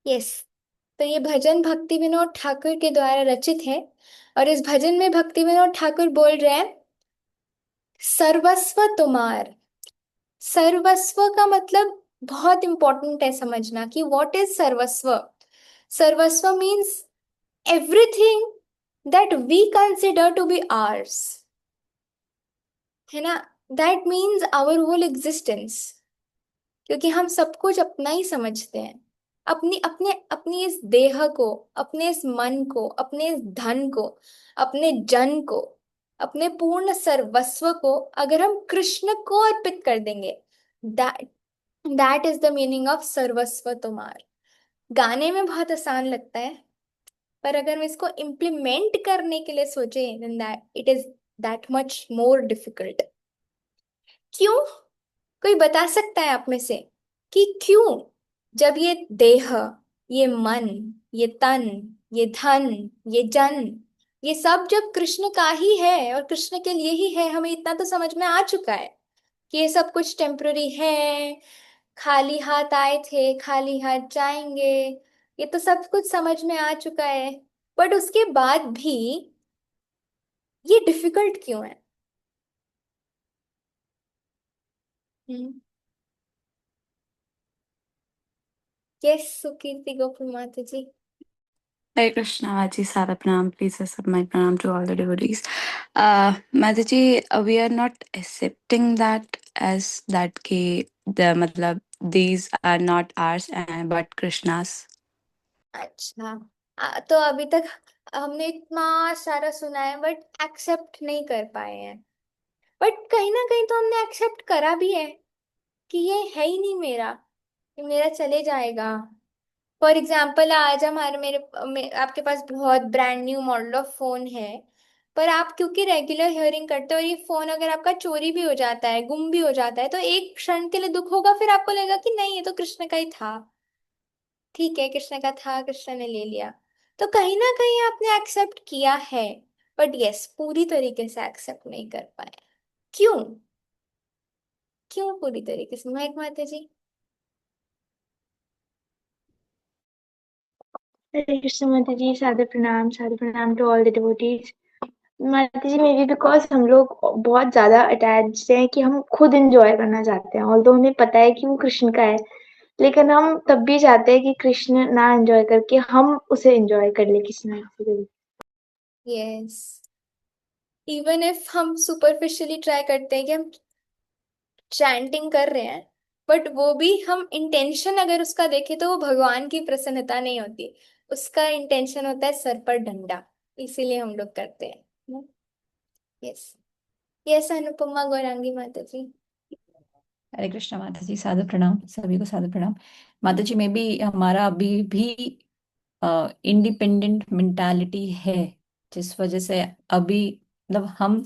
Yes. तो ये भजन भक्ति विनोद ठाकुर के द्वारा रचित है। और इस भजन में भक्ति विनोद ठाकुर बोल रहे हैं, सर्वस्व तुम्हार। सर्वस्व का मतलब बहुत इंपॉर्टेंट है समझना कि व्हाट इज सर्वस्व। सर्वस्व means everything that we consider to be ours, है ना। That means our whole existence. क्योंकि हम सब कुछ अपना ही समझते हैं। अपनी अपने अपनी इस देह को, अपने इस मन को, अपने इस धन को, अपने जन को, अपने पूर्ण सर्वस्व को अगर हम कृष्ण को अर्पित कर देंगे, that that is the meaning of सर्वस्व तुम्हार। गाने में बहुत आसान लगता है, पर अगर हम इसको इम्प्लीमेंट करने के लिए सोचे, then that it is that much more difficult. क्यों? कोई बता सकता है आप में से कि क्यों? जब ये देह, ये मन, ये तन, ये धन, ये जन, ये सब जब कृष्ण का ही है और कृष्ण के लिए ही है, हमें इतना तो समझ में आ चुका है कि ये सब कुछ टेम्पररी है। खाली हाथ आए थे, खाली हाथ जाएंगे, ये तो सब कुछ समझ में आ चुका है। बट उसके बाद भी ये डिफिकल्ट क्यों है? हम्म। यस, सुकीर्ति गोकुल माता जी। हरे कृष्णा जी, सारा प्रणाम, please accept my pranam to all the devotees. Mataji, we are not accepting that as that ki the matlab these are not ours and but Krishna's. अच्छा। तो अभी तक हमने इतना सारा सुना है बट एक्सेप्ट नहीं कर पाए हैं। बट कहीं ना कहीं तो हमने एक्सेप्ट करा भी है कि ये है ही नहीं मेरा, ये मेरा चले जाएगा। फॉर एग्जाम्पल, आज हमारे आपके पास बहुत brand new model of phone है, पर आप क्योंकि रेगुलर हियरिंग करते हो, और ये फोन अगर आपका चोरी भी हो जाता है, गुम भी हो जाता है, तो एक क्षण के लिए दुख होगा, फिर आपको लगेगा कि नहीं, ये तो कृष्ण का ही था। ठीक है, कृष्ण का था, कृष्ण ने ले लिया। तो कहीं ना कहीं आपने एक्सेप्ट किया है, बट यस, पूरी तरीके से एक्सेप्ट नहीं कर पाए। क्यों? क्यों पूरी तरीके से, महक माता जी? हरे कृष्ण माता जी, सादर प्रणाम टू ऑल द डिवोटीज। माता जी, मे बी बिकॉज हम लोग बहुत ज्यादा अटैच्ड हैं कि हम खुद एंजॉय करना चाहते हैं, ऑल्दो हमें पता है कि वो कृष्ण का है, लेकिन हम तब भी चाहते हैं कि कृष्ण ना एंजॉय करके हम उसे एंजॉय कर ले किसी ना किसी तरीके। यस। इवन इफ हम सुपरफिशियली ट्राई करते हैं कि हम चैंटिंग कर रहे हैं, बट वो भी हम इंटेंशन अगर उसका देखें तो वो भगवान की प्रसन्नता नहीं होती। उसका इंटेंशन होता है सर पर डंडा, इसीलिए हम लोग करते हैं। यस। यस, अनुपमा गौरांगी माता जी। हरे कृष्णा माता जी, सादर प्रणाम, सभी को सादर प्रणाम। माता जी, में भी हमारा अभी भी इंडिपेंडेंट मेंटालिटी है, जिस वजह से अभी मतलब हम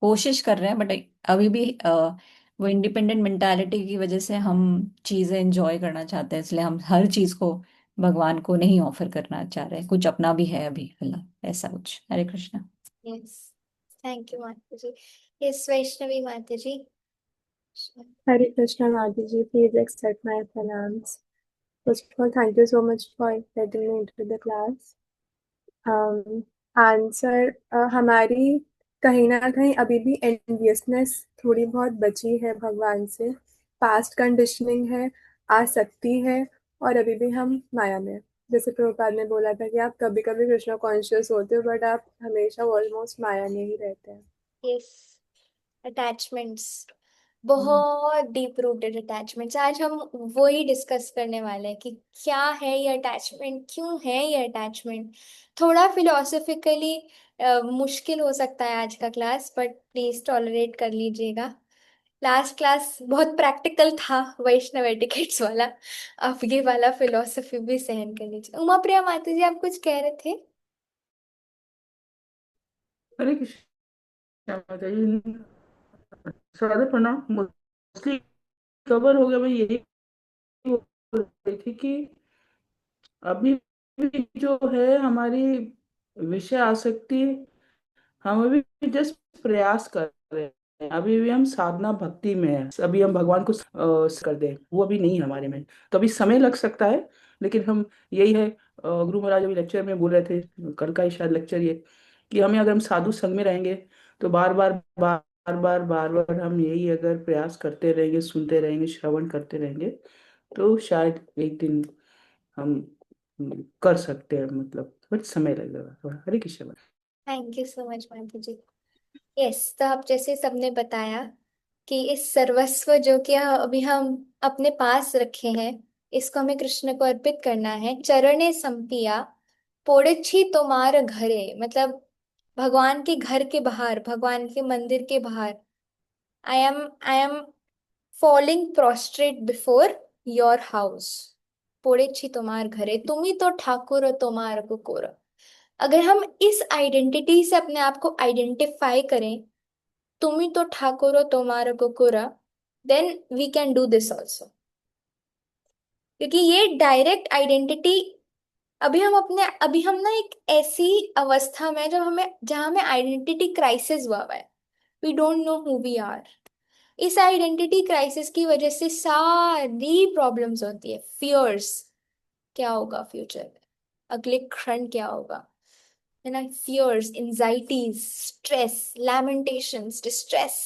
कोशिश कर रहे हैं, बट अभी भी वो इंडिपेंडेंट मेंटालिटी की वजह से हम चीजें एंजॉय करना चाहते हैं, इसलिए हम हर चीज को भगवान को नहीं ऑफर करना चाह रहे हैं, कुछ अपना भी है अभी फिलहाल, ऐसा कुछ। हरे कृष्णा। यस। थैंक यू माता जी। यस, वैष्णवी माता जी। Hare Krishna Madhiji, please accept my pranams. First of all, thank you so much for letting me into the class. Answer हमारी कहीं ना कहीं अभी भी एनवियसनेस थोड़ी बहुत बची है भगवान से। पास्ट कंडीशनिंग है, आसक्ति है, और अभी भी हम माया में हैं। जैसे प्रभुपाद ने बोला था कि आप कभी कभी कृष्ण कॉन्शियस होते हो, बट आप हमेशा ऑलमोस्ट माया में ही रहते हैं। यस। अटैचमेंट्स, बहुत डीप रूटेड अटैचमेंट्स, आज हम वो ही डिस्कस करने वाले हैं कि क्या है ये अटैचमेंट, क्यों है ये अटैचमेंट। थोड़ा फिलोसफिकली मुश्किल हो सकता है आज का क्लास, बट प्लीज टॉलरेट कर लीजिएगा। लास्ट क्लास बहुत प्रैक्टिकल था, वैष्णव एटिकेट्स वाला। अब ये वाला फिलोसफी भी सहन कर लीजिए। उमा प्रिया माता जी, आप कुछ कह रहे थे? हरे कृष्णा माता जी, सादर प्रणाम। मोस्टली कवर हो गया। मैं यही बोल रही थी कि अभी भी जो है हमारी विषय आसक्ति, हम अभी जस्ट प्रयास कर रहे अभी भी हम साधना भक्ति में है, अभी हम भगवान को कर दे, वो अभी नहीं है हमारे में। तो अभी समय लग सकता है, लेकिन हम यही है, गुरु महाराज अभी लेक्चर में बोल रहे थे, कल का ही शायद लेक्चर ये, कि हमें अगर हम साधु संग में रहेंगे तो बार बार हम यही अगर प्रयास करते रहेंगे, सुनते रहेंगे, श्रवण करते रहेंगे, तो शायद एक दिन हम कर सकते हैं, मतलब बट समय लगेगा थोड़ा। Hare Krishna. Thank you so much Madhu ji. Yes, तो आप जैसे सबने बताया कि इस सर्वस्व जो कि अभी हम अपने पास रखे हैं, इसको हमें कृष्ण को अर्पित करना है। चरणे संपिया पोड़ेछी तोमार घरे, मतलब भगवान के घर के बाहर, भगवान के मंदिर के बाहर, I am falling prostrate before your house. पोड़ेछी तोमार घरे, तुम ही तो ठाकुर तोमार कुकोर। अगर हम इस आइडेंटिटी से अपने आप को आइडेंटिफाई करें, तुम ही तो ठाकुर हो तुम्हारा कुकुरा, then we can do this also. क्योंकि ये डायरेक्ट आइडेंटिटी, अभी हम ना एक ऐसी अवस्था में जहां हमें आइडेंटिटी क्राइसिस हुआ है। We don't know who we are. इस आइडेंटिटी क्राइसिस की वजह से सारी प्रॉब्लम्स होती है। फियर्स, क्या होगा फ्यूचर में, अगले क्षण क्या होगा, है ना। Fears, anxieties, stress, lamentations, distress,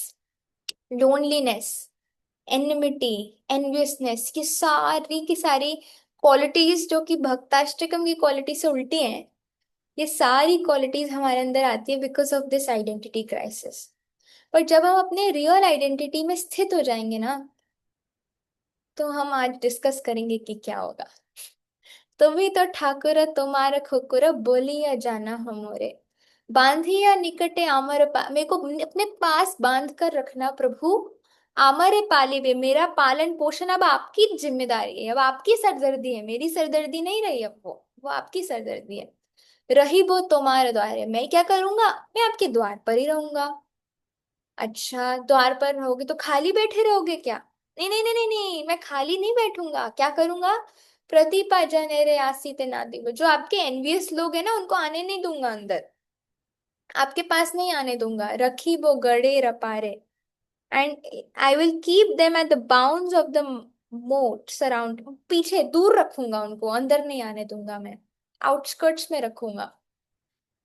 loneliness, enmity, enviousness, ये सारी की सारी क्वालिटीज जो कि भक्ताष्टकम की क्वालिटी से उल्टी हैं, ये सारी क्वालिटीज हमारे अंदर आती है because of this identity crisis. पर जब हम अपने रियल आइडेंटिटी में स्थित हो जाएंगे ना, तो हम आज डिस्कस करेंगे कि क्या होगा। तुम्ही तो ठाकुर तुम्हारा खुकुर बोलिया जाना हमोरे, बांधिया निकटे आमर मेरे को अपने पास बांध कर रखना प्रभु। आमरे पाली वे, मेरा पालन पोषण अब आपकी जिम्मेदारी है, अब आपकी सरदर्दी है, मेरी सरदर्दी नहीं रही। अब वो आपकी सरदर्दी है। रही वो तुम्हारे द्वार, मैं क्या करूंगा, मैं आपके द्वार पर ही रहूंगा। अच्छा, द्वार पर रहोगे तो खाली बैठे रहोगे क्या? नहीं नहीं नहीं नहीं नहीं, मैं खाली नहीं बैठूंगा। क्या करूंगा? प्रतिपा जनेरे आसीते ना दिगो, जो आपके एनवियस लोग हैं ना, उनको आने नहीं दूंगा अंदर, आपके पास नहीं आने दूंगा। रखी वो गड़े रपारे, and I will keep them at the bounds of the moat surround, पीछे दूर रखूंगा उनको, अंदर नहीं आने दूंगा मैं, आउटस्कर्ट्स में रखूंगा।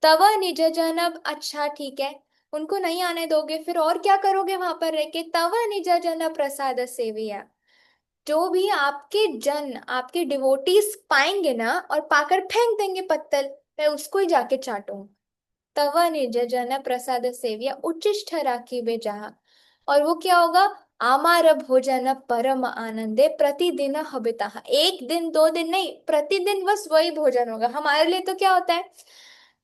तब निज जनब, अच्छा ठीक है, उनको नहीं आने दोगे, फिर और क्या करोगे वहां पर रह के? तव निज जन प्रसाद सेविया, जो भी आपके जन, आपके डिवोटीज पाएंगे ना और पाकर फेंक देंगे पत्तल, मैं उसको ही जाके चाटूंगा। तव निज जन प्रसाद सेविया उच्चिष्ठ राखी बे जहा, और वो क्या होगा? आमार भोजन परम आनंदे प्रतिदिन हबिता, एक दिन दो दिन नहीं, प्रतिदिन बस वही भोजन होगा। हमारे लिए तो क्या होता है,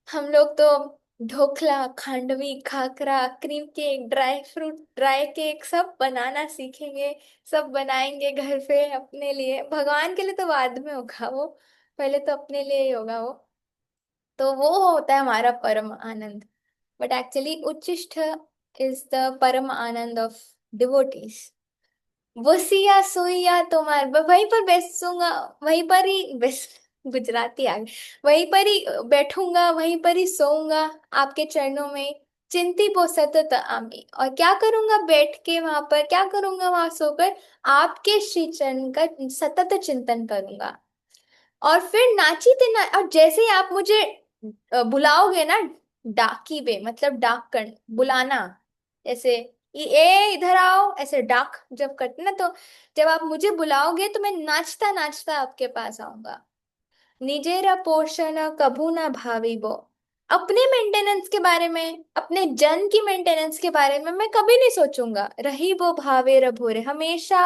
हम लोग तो dhokla, khandvi, khakhra, cream cake, dry fruit, dry cake सब बनाना सीखेंगे, सब बनाएंगे घर पे अपने लिए। भगवान के लिए तो बाद में होगा वो, पहले तो अपने लिए ही होगा वो। तो वो होता है हमारा परम आनंद। बट एक्चुअली उच्चिष्ट इज द परम आनंद ऑफ डिवोटीज। वसिया सोइया तुम्हार, वहीं पर बैसूंगा, वहीं पर ही बैस, गुजराती आ गई, वहीं पर ही बैठूंगा, वहीं पर ही सोऊंगा आपके चरणों में। चिंती पो सतत आमी, और क्या करूंगा बैठ के वहां पर, क्या करूंगा वहां सोकर? आपके श्री चरण का सतत चिंतन करूंगा। और फिर नाची ते ना, और जैसे ही आप मुझे बुलाओगे ना, डाकी बे मतलब डाकण, बुलाना, जैसे ए इधर आओ, ऐसे डाक जब करते ना, तो जब आप मुझे बुलाओगे तो मैं नाचता नाचता आपके पास आऊंगा। निजेरा पोषण कभू ना भावी बो, अपने मेंटेनेंस के बारे में, अपने जन की मेंटेनेंस के बारे में मैं कभी नहीं सोचूंगा। रही वो भावे रभोरे, हमेशा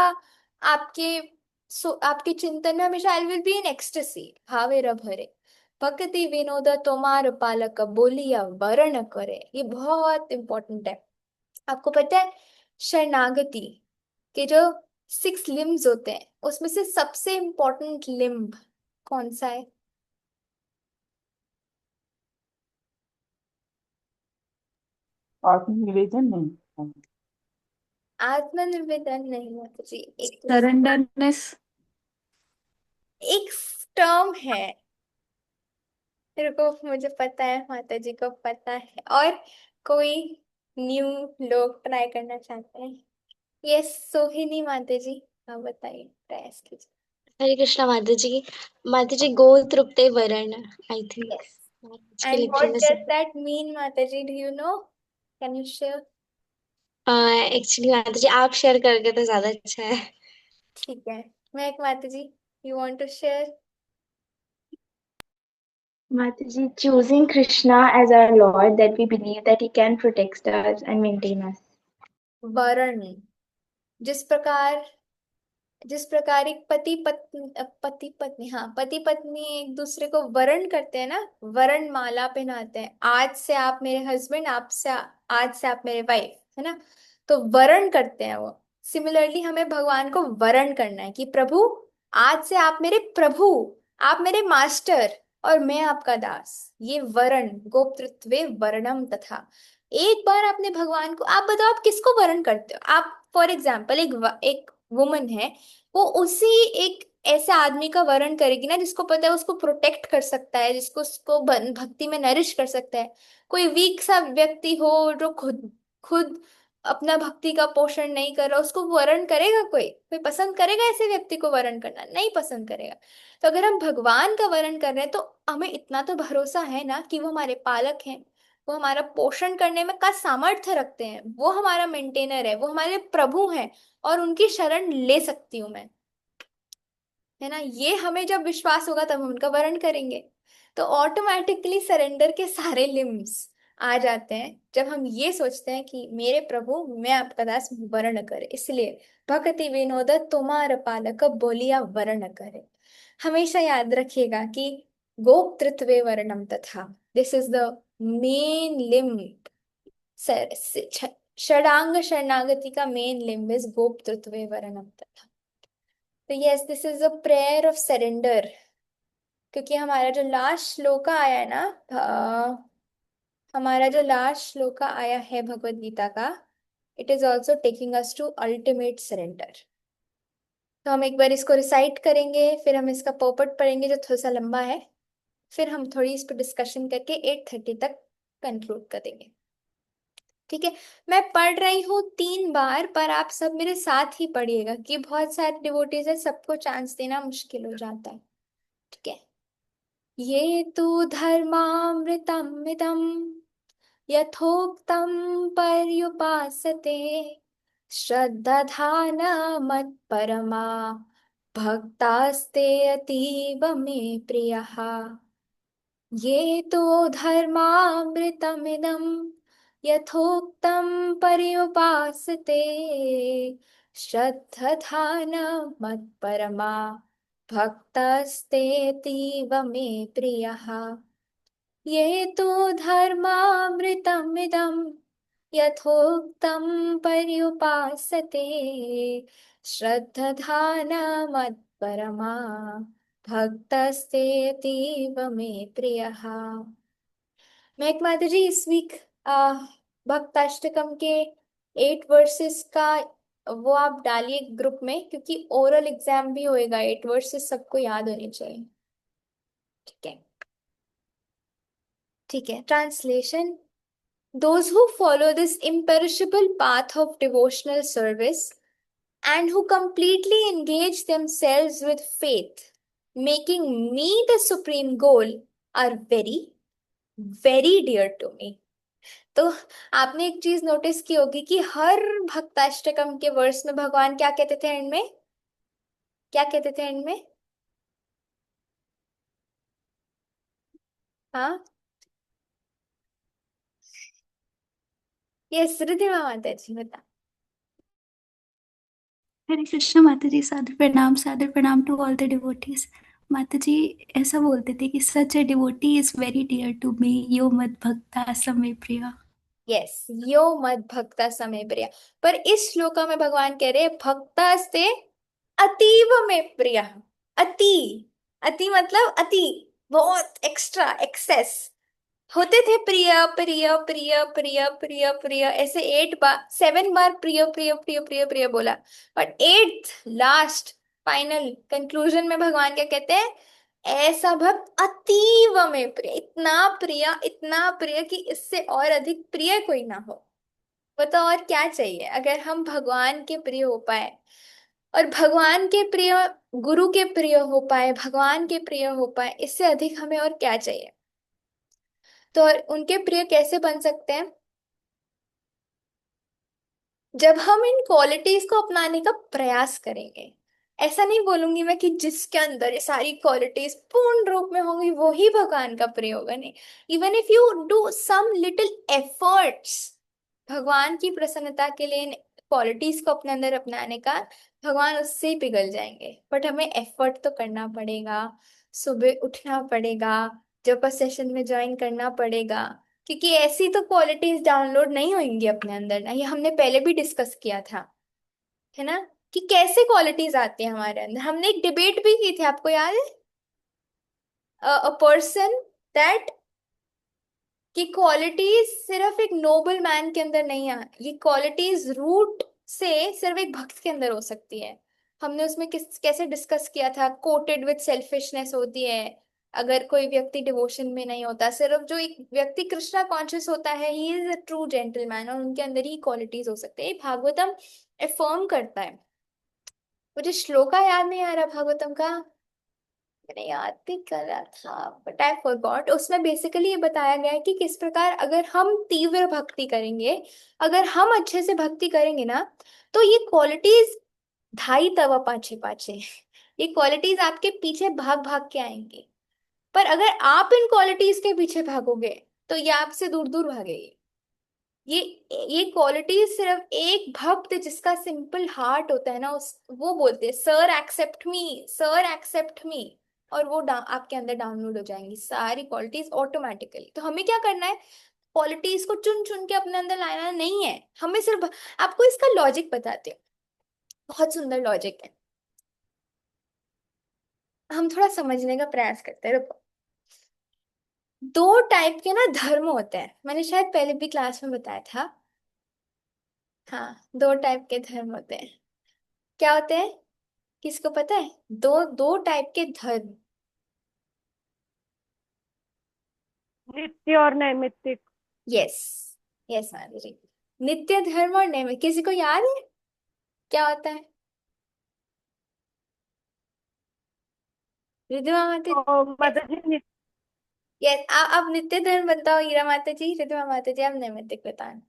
आपके आपके चिंतन में हमेशा I will be in ecstasy, भावे रभरे। भक्ति विनोद तोमार पालक बोलिया वर्ण करे, ये बहुत इंपॉर्टेंट है। आपको पता है, शरणागति के जो 6 लिम्स होते हैं, उसमें से सबसे इंपॉर्टेंट लिम्ब कौन सा है? आत्मनिवेदन नहीं। आत्मनिवेदन नहीं होता जी, सरेंडरनेस। एक टर्म है, मेरे को, मुझे पता है, माता जी को पता है, और कोई न्यू लोग ट्राई करना चाहते हैं। यस सोहिनी माता जी, आप बताइए, प्रयास कीजिए। हरे कृष्णा माता जी गोल तृप्ते वर्ण आई थिंक यस, आज की एंड लेक्चर व्हाट में डज सब that mean mata ji, do you know, can you share? Actually mata ji आप शेयर करके तो ज्यादा अच्छा है। ठीक है, मैं एक mata ji, you want to share? Mataji, choosing Krishna as our Lord, that we believe that He can protect us and maintain us. वर्ण, जिस प्रकार जिस प्रकार एक पति पत्नी एक दूसरे को वरण करते हैं ना, वरण माला पहनाते हैं, आज से आप मेरे हस्बैंड, आज से आप मेरे वाइफ, है ना, तो वरण करते हैं वो। सिमिलरली हमें भगवान को वरण करना है कि प्रभु, आज से आप मेरे प्रभु, आप मेरे मास्टर, और मैं आपका दास। ये वरण, गोप्तृत्वे वर्णम तथा। एक बार आपने भगवान को, आप बताओ आप किसको वरण करते हो? आप फॉर एग्जाम्पल एक वुमन है, वो उसी एक ऐसे आदमी का वरण करेगी ना जिसको पता है उसको प्रोटेक्ट कर सकता है, जिसको उसको भक्ति में नरिश कर सकता है। कोई वीक सा व्यक्ति हो जो खुद खुद अपना भक्ति का पोषण नहीं कर रहा, उसको वरण करेगा? कोई कोई पसंद करेगा ऐसे व्यक्ति को वरण करना? नहीं पसंद करेगा। तो अगर हम भगवान का वरण कर रहे हैं तो हमें इतना तो भरोसा है ना कि वो हमारे पालक हैं, वो हमारा पोषण करने में का सामर्थ्य रखते हैं, वो हमारा मेंटेनर है, वो हमारे प्रभु हैं, और उनकी शरण ले सकती हूँ मैं, है ना। ये हमें जब विश्वास होगा तब हम उनका वर्ण करेंगे। तो ऑटोमेटिकली सरेंडर के सारे लिम्स आ जाते हैं जब हम ये सोचते हैं कि मेरे प्रभु, मैं आपका दास वर्ण करे। इसलिए भक्ति विनोद तुम्हार पालक बोलिया वर्ण करे। हमेशा याद रखिएगा कि गोप्तृत्वे वर्णम तथा, this is the main limb. षडांग शरणागति का मेन लिम्ब इज गोप्तृत्वे वर्णम तथा। तो yes, this is a prayer of surrender. क्योंकि हमारा जो लास्ट श्लोका आया है ना, हमारा जो लास्ट श्लोका आया है भगवत गीता का, it is also taking us to ultimate surrender. तो हम एक बार इसको रिसाइट करेंगे, फिर हम इसका पोपट पढ़ेंगे जो थोड़ा सा लंबा है, फिर हम थोड़ी इस पर डिस्कशन करके 8:30 तक कंक्लूड कर देंगे। ठीक है, मैं पढ़ रही हूँ 3 बार, पर आप सब मेरे साथ ही पढ़िएगा कि बहुत सारे डिवोटीज है, सबको चांस देना मुश्किल हो जाता है। ठीक है। ये तु धर्मामृतमिदं यथोक्तं पर्युपासते श्रद्धाधाना मत्परमा भक्तास्ते अतीव मे प्रियः। ये तु धर्मामृतमिदं यथोक्तं पर्युपासते श्रद्धाधाना मत्परमा भक्तस्तेऽतीव मे प्रियः। ये तु धर्मामृतमिदं यथोक्तं पर्युपासते श्रद्धाना मत्परमा भक्तस्तेऽतीव मे प्रियः। मेघ माता जी, इस वीक भक्ताष्टकम के 8 वर्सेस का वो आप डालिए ग्रुप में, क्योंकि ओरल एग्जाम भी होएगा, 8 वर्सेस सबको याद होने चाहिए। ठीक है, ठीक है। Translation: Those who follow this imperishable path of devotional service and who completely engage themselves with faith, making me the supreme goal, are very, very dear to me. तो आपने एक चीज नोटिस की होगी कि हर भक्ताष्टकम के वर्ष में भगवान क्या कहते थे एंड में? क्या कहते थे एंड में? हाँ, यस, रिधिमा माता जी बता। हरे कृष्ण माता जी, सादर प्रणाम टू ऑल द डिवोटीज। माता जी ऐसा बोलते थे कि such a devotee is very dear to me, यो मद भक्ता समय प्रिया। यस, यो मद भक्ता समय प्रिय। पर इस श्लोका में भगवान कह रहे हैं भक्ता से अतीव में प्रिय। अति, अति मतलब अति, बहुत एक्स्ट्रा, एक्सेस होते थे प्रिय प्रिय प्रिय प्रिय प्रिय प्रिय, ऐसे 8 बार 7 बार प्रिय प्रिय प्रिय प्रिय प्रिय बोला। But 8th last final conclusion में भगवान क्या कहते हैं? ऐसा भक्त अतीव में प्रिय, इतना प्रिय, इतना प्रिय कि इससे और अधिक प्रिय कोई ना हो। बताओ और क्या चाहिए अगर हम भगवान के प्रिय हो पाए, और भगवान के प्रिय, गुरु के प्रिय हो पाए, भगवान के प्रिय हो पाए, इससे अधिक हमें और क्या चाहिए। तो और उनके प्रिय कैसे बन सकते हैं? जब हम इन क्वालिटीज को अपनाने का प्रयास करेंगे। ऐसा नहीं बोलूंगी मैं कि जिसके अंदर ये सारी क्वालिटीज पूर्ण रूप में होंगी वो ही भगवान का प्रिय होगा, नहीं। Even if you do some little efforts भगवान की प्रसन्नता के लिए, इन क्वालिटीज को अपने अंदर अपनाने का, भगवान उससे ही पिघल जाएंगे। बट हमें एफर्ट तो करना पड़ेगा, सुबह उठना पड़ेगा, जब सेशन में ज्वाइन करना पड़ेगा, क्योंकि ऐसी तो क्वालिटीज डाउनलोड नहीं होंगी अपने अंदर ना। ये हमने पहले भी डिस्कस किया था, है ना, कि कैसे क्वालिटीज आती है हमारे अंदर। हमने एक डिबेट भी की थी, आपको याद है? अ पर्सन दैट, कि क्वालिटीज सिर्फ एक नोबल मैन के अंदर नहीं है, ये क्वालिटीज रूट से सिर्फ एक भक्त के अंदर हो सकती है। हमने उसमें किस कैसे डिस्कस किया था, कोटेड विद सेल्फिशनेस होती है अगर कोई व्यक्ति डिवोशन में नहीं होता। सिर्फ जो एक व्यक्ति कृष्णा कॉन्शियस होता है, he is a true gentleman, और उनके अंदर ही क्वालिटीज हो सकती है। ये भागवतम एफर्म करता है। मुझे श्लोका याद नहीं आ रहा भागवतम का, मैंने याद भी कर रहा था बट आई फॉरगॉट। उसमें बेसिकली ये बताया गया है कि किस प्रकार अगर हम तीव्र भक्ति करेंगे, अगर हम अच्छे से भक्ति करेंगे ना, तो ये क्वालिटीज धाई तवा पाछे पाछे, ये क्वालिटीज आपके पीछे भाग भाग के आएंगी। पर अगर आप इन क्वालिटीज के पीछे भागोगे तो ये आपसे दूर दूर भागेगी। ये ये क्वालिटी सिर्फ एक भक्त जिसका सिंपल हार्ट होता है ना, उस वो बोलते हैं सर एक्सेप्ट मी, सर एक्सेप्ट मी, और वो आपके अंदर डाउनलोड हो जाएंगी सारी क्वालिटीज ऑटोमेटिकली। तो हमें क्या करना है? क्वालिटीज को चुन चुन के अपने अंदर लाना नहीं है, हमें सिर्फ, आपको इसका लॉजिक बताते हैं, बहुत सुंदर लॉजिक है। हम थोड़ा समझने का प्रयास करते हैं, रुको। दो टाइप के ना धर्म होते हैं, मैंने शायद पहले भी क्लास में बताया था। हाँ, दो टाइप के धर्म होते हैं। क्या होते हैं? किसको पता है? दो दो टाइप के धर्म। नित्य और नैमित्तिक। यस, यस माधुरी, नित्य धर्म और नैमित्तिक। किसी को याद है क्या होता है? रिद्धि माता। और माता जी यस, आप नित्य धर्म बताओ हीरा माता जी, रिद्धि माता जी आप नैमित्तिक बताना।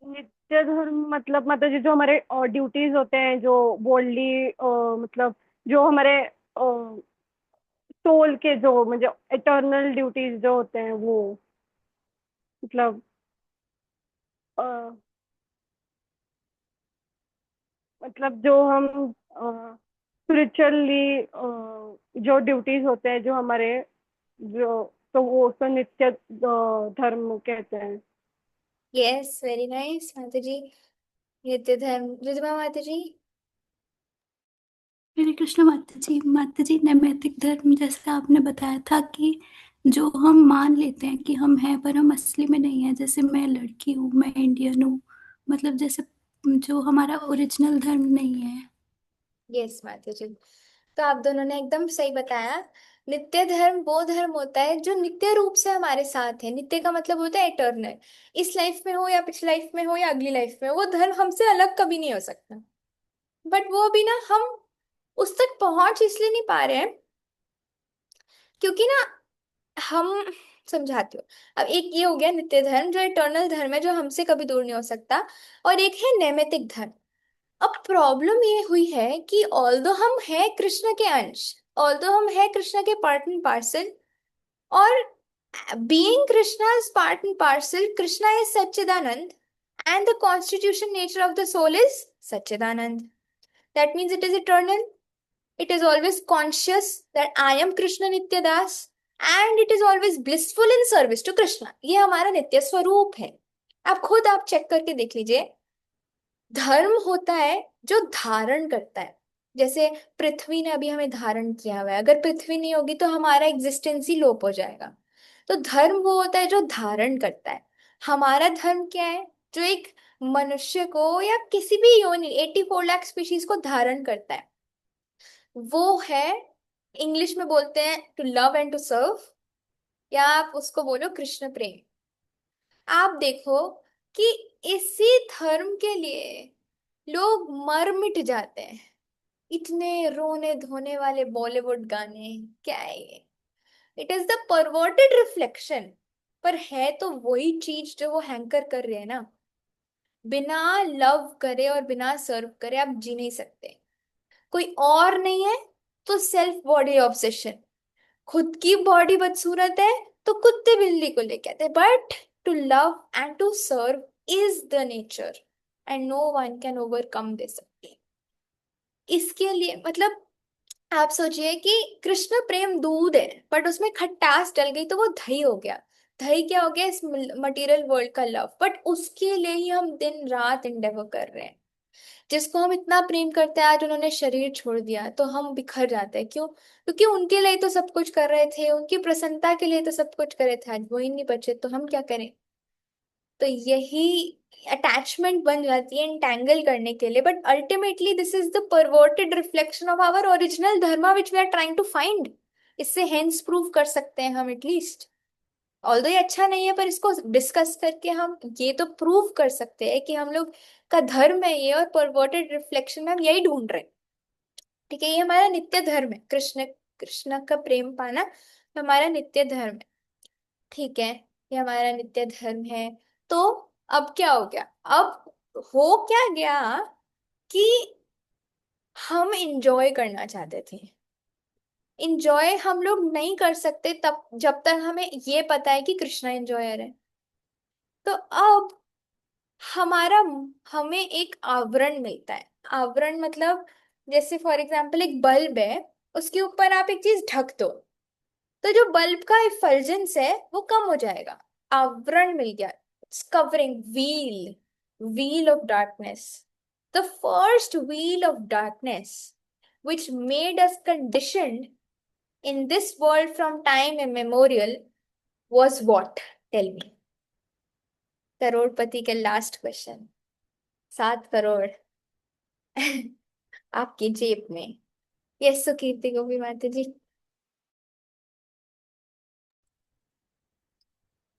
नित्य धर्म मतलब माता जी जो हमारे ड्यूटीज होते हैं, जो बोल्डली मतलब जो हमारे सोल के जो मतलब इटर्नल ड्यूटीज जो होते हैं वो मतलब मतलब जो हम स्पिरिचुअली जो ड्यूटीज होते हैं जो हमारे जो, तो वो उसको नित्य धर्म कहते हैं। यस, वेरी नाइस माता जी। नित्य धर्म, रिद्धि माता जी। हरे कृष्ण माता जी नैमित्तिक धर्म जैसे आपने बताया था कि जो हम मान लेते हैं कि हम हैं पर हम असली में नहीं है। जैसे मैं लड़की हूँ, मैं इंडियन हूँ, मतलब जैसे जो हमारा ओरिजिनल धर्म नहीं है। यस माता जी, तो आप दोनों ने एकदम सही बताया। नित्य धर्म वो धर्म होता है जो नित्य रूप से हमारे साथ है। नित्य का मतलब होता है इटर्नल, इस लाइफ में हो या पिछली लाइफ में हो या अगली लाइफ में हो, वो धर्म हमसे अलग कभी नहीं हो सकता। बट वो भी ना, हम उस तक पहुंच इसलिए नहीं पा रहे हैं क्योंकि ना, हम, समझाती हूँ। अब एक ये हो गया नित्य धर्म जो इटर्नल धर्म है, जो हमसे कभी दूर नहीं हो सकता, और एक है नैमित्तिक धर्म। अब प्रॉब्लम ये हुई है कि ऑल्दो हम हैं कृष्ण के अंश, ऑल्दो हम हैं कृष्ण के पार्ट एंड पार्सल, और being Krishna's part and parcel, Krishna is Sachchidananda and the constitution nature of the soul is Satchidanand. That means it is eternal. It is always conscious that I am Krishna Nityadas, and it is always blissful in service to Krishna. ये हमारा नित्य स्वरूप है। आप खुद आप check करके देख लीजिए। धर्म होता है जो धारण करता है। जैसे पृथ्वी ने अभी हमें धारण किया हुआ है, अगर पृथ्वी नहीं होगी तो हमारा एग्जिस्टेंस ही लोप हो जाएगा। तो धर्म वो होता है जो धारण करता है। हमारा धर्म क्या है? जो एक मनुष्य को या किसी भी योनि 84 लाख स्पीशीज को धारण करता है, वो है, इंग्लिश में बोलते हैं to love and to serve, या आप उसको बोलो कृष्ण प्रेम। आप देखो कि इसी धर्म के लिए लोग मर मिट जाते हैं। इतने रोने धोने वाले बॉलीवुड गाने, क्या है ये? It is the perverted reflection. पर है तो वही चीज जो वो हैंकर कर रहे हैं ना। बिना लव करे और बिना सर्व करे आप जी नहीं सकते। कोई और नहीं है तो सेल्फ बॉडी ऑब्सेशन। खुद की बॉडी बदसूरत है तो कुत्ते बिल्ली को लेके आते हैं, but to love and to serve is the nature and no one can overcome this. इसके लिए मतलब आप सोचिए कि कृष्ण प्रेम दूध है बट उसमें खटास डल गई तो वो दही हो गया। दही क्या हो गया? इस मटेरियल वर्ल्ड का लव। बट उसके लिए ही हम दिन रात इंडेवर कर रहे हैं। जिसको हम इतना प्रेम करते हैं आज उन्होंने शरीर छोड़ दिया तो हम बिखर जाते हैं। क्यों? क्योंकि उनके लिए तो सब कुछ कर रहे थे, उनकी प्रसन्नता के लिए तो सब कुछ कर रहे थे, आज वही नहीं बचे तो हम क्या करें? तो यही अटैचमेंट बन जाती है इंटैंगल करने के लिए। But ultimately this is the perverted reflection of our original dharma which we are trying to find. इससे हेंस प्रूव कर सकते हैं हम एटलीस्ट। ऑल्दो ये अच्छा नहीं है पर इसको डिस्कस करके हम ये तो प्रूव कर सकते हैं कि हम लोग का धर्म है ये, और परवर्टेड रिफ्लेक्शन में हम यही ढूंढ रहे हैं। ठीक है, ये हमारा नित्य धर्म है। कृष्ण कृष्ण का प्रेम पाना हमारा नित्य धर्म है। ठीक है, ये हमारा नित्य धर्म है। तो अब क्या हो गया? अब हो क्या गया कि हम इंजॉय करना चाहते थे। इंजॉय हम लोग नहीं कर सकते तब जब तक हमें ये पता है कि कृष्णा इंजॉयर है। तो अब हमारा हमें एक आवरण मिलता है। आवरण मतलब जैसे फॉर एग्जाम्पल एक बल्ब है, उसके ऊपर आप एक चीज ढक दो तो जो बल्ब का इफल्जेंस है वो कम हो जाएगा। आवरण मिल गया। It's covering wheel, wheel of darkness. The first wheel of darkness which made us conditioned in this world from time immemorial was what? Tell me. करोड़पति के लास्ट क्वेश्चन। 7 करोड़ आपकी जेब में। यस सुकीर्ति गोपी माता जी।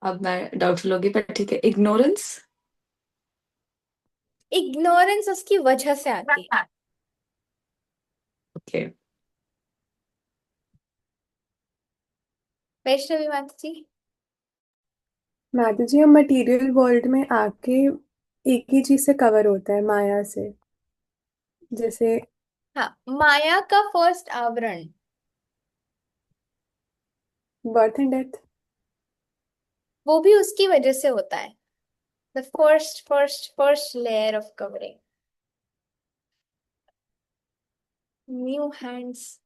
अब मैं डाउटफुल होगी पर ठीक है, इग्नोरेंस। इग्नोरेंस उसकी वजह से आती है। ओके। वैष्णवी माता जी। माता जी, हम मटेरियल वर्ल्ड में आके एक ही चीज से कवर होता है, माया से। जैसे हाँ, माया का फर्स्ट आवरण। Birth and death. वो भी उसकी वजह से होता है। The first layer of covering. New hands.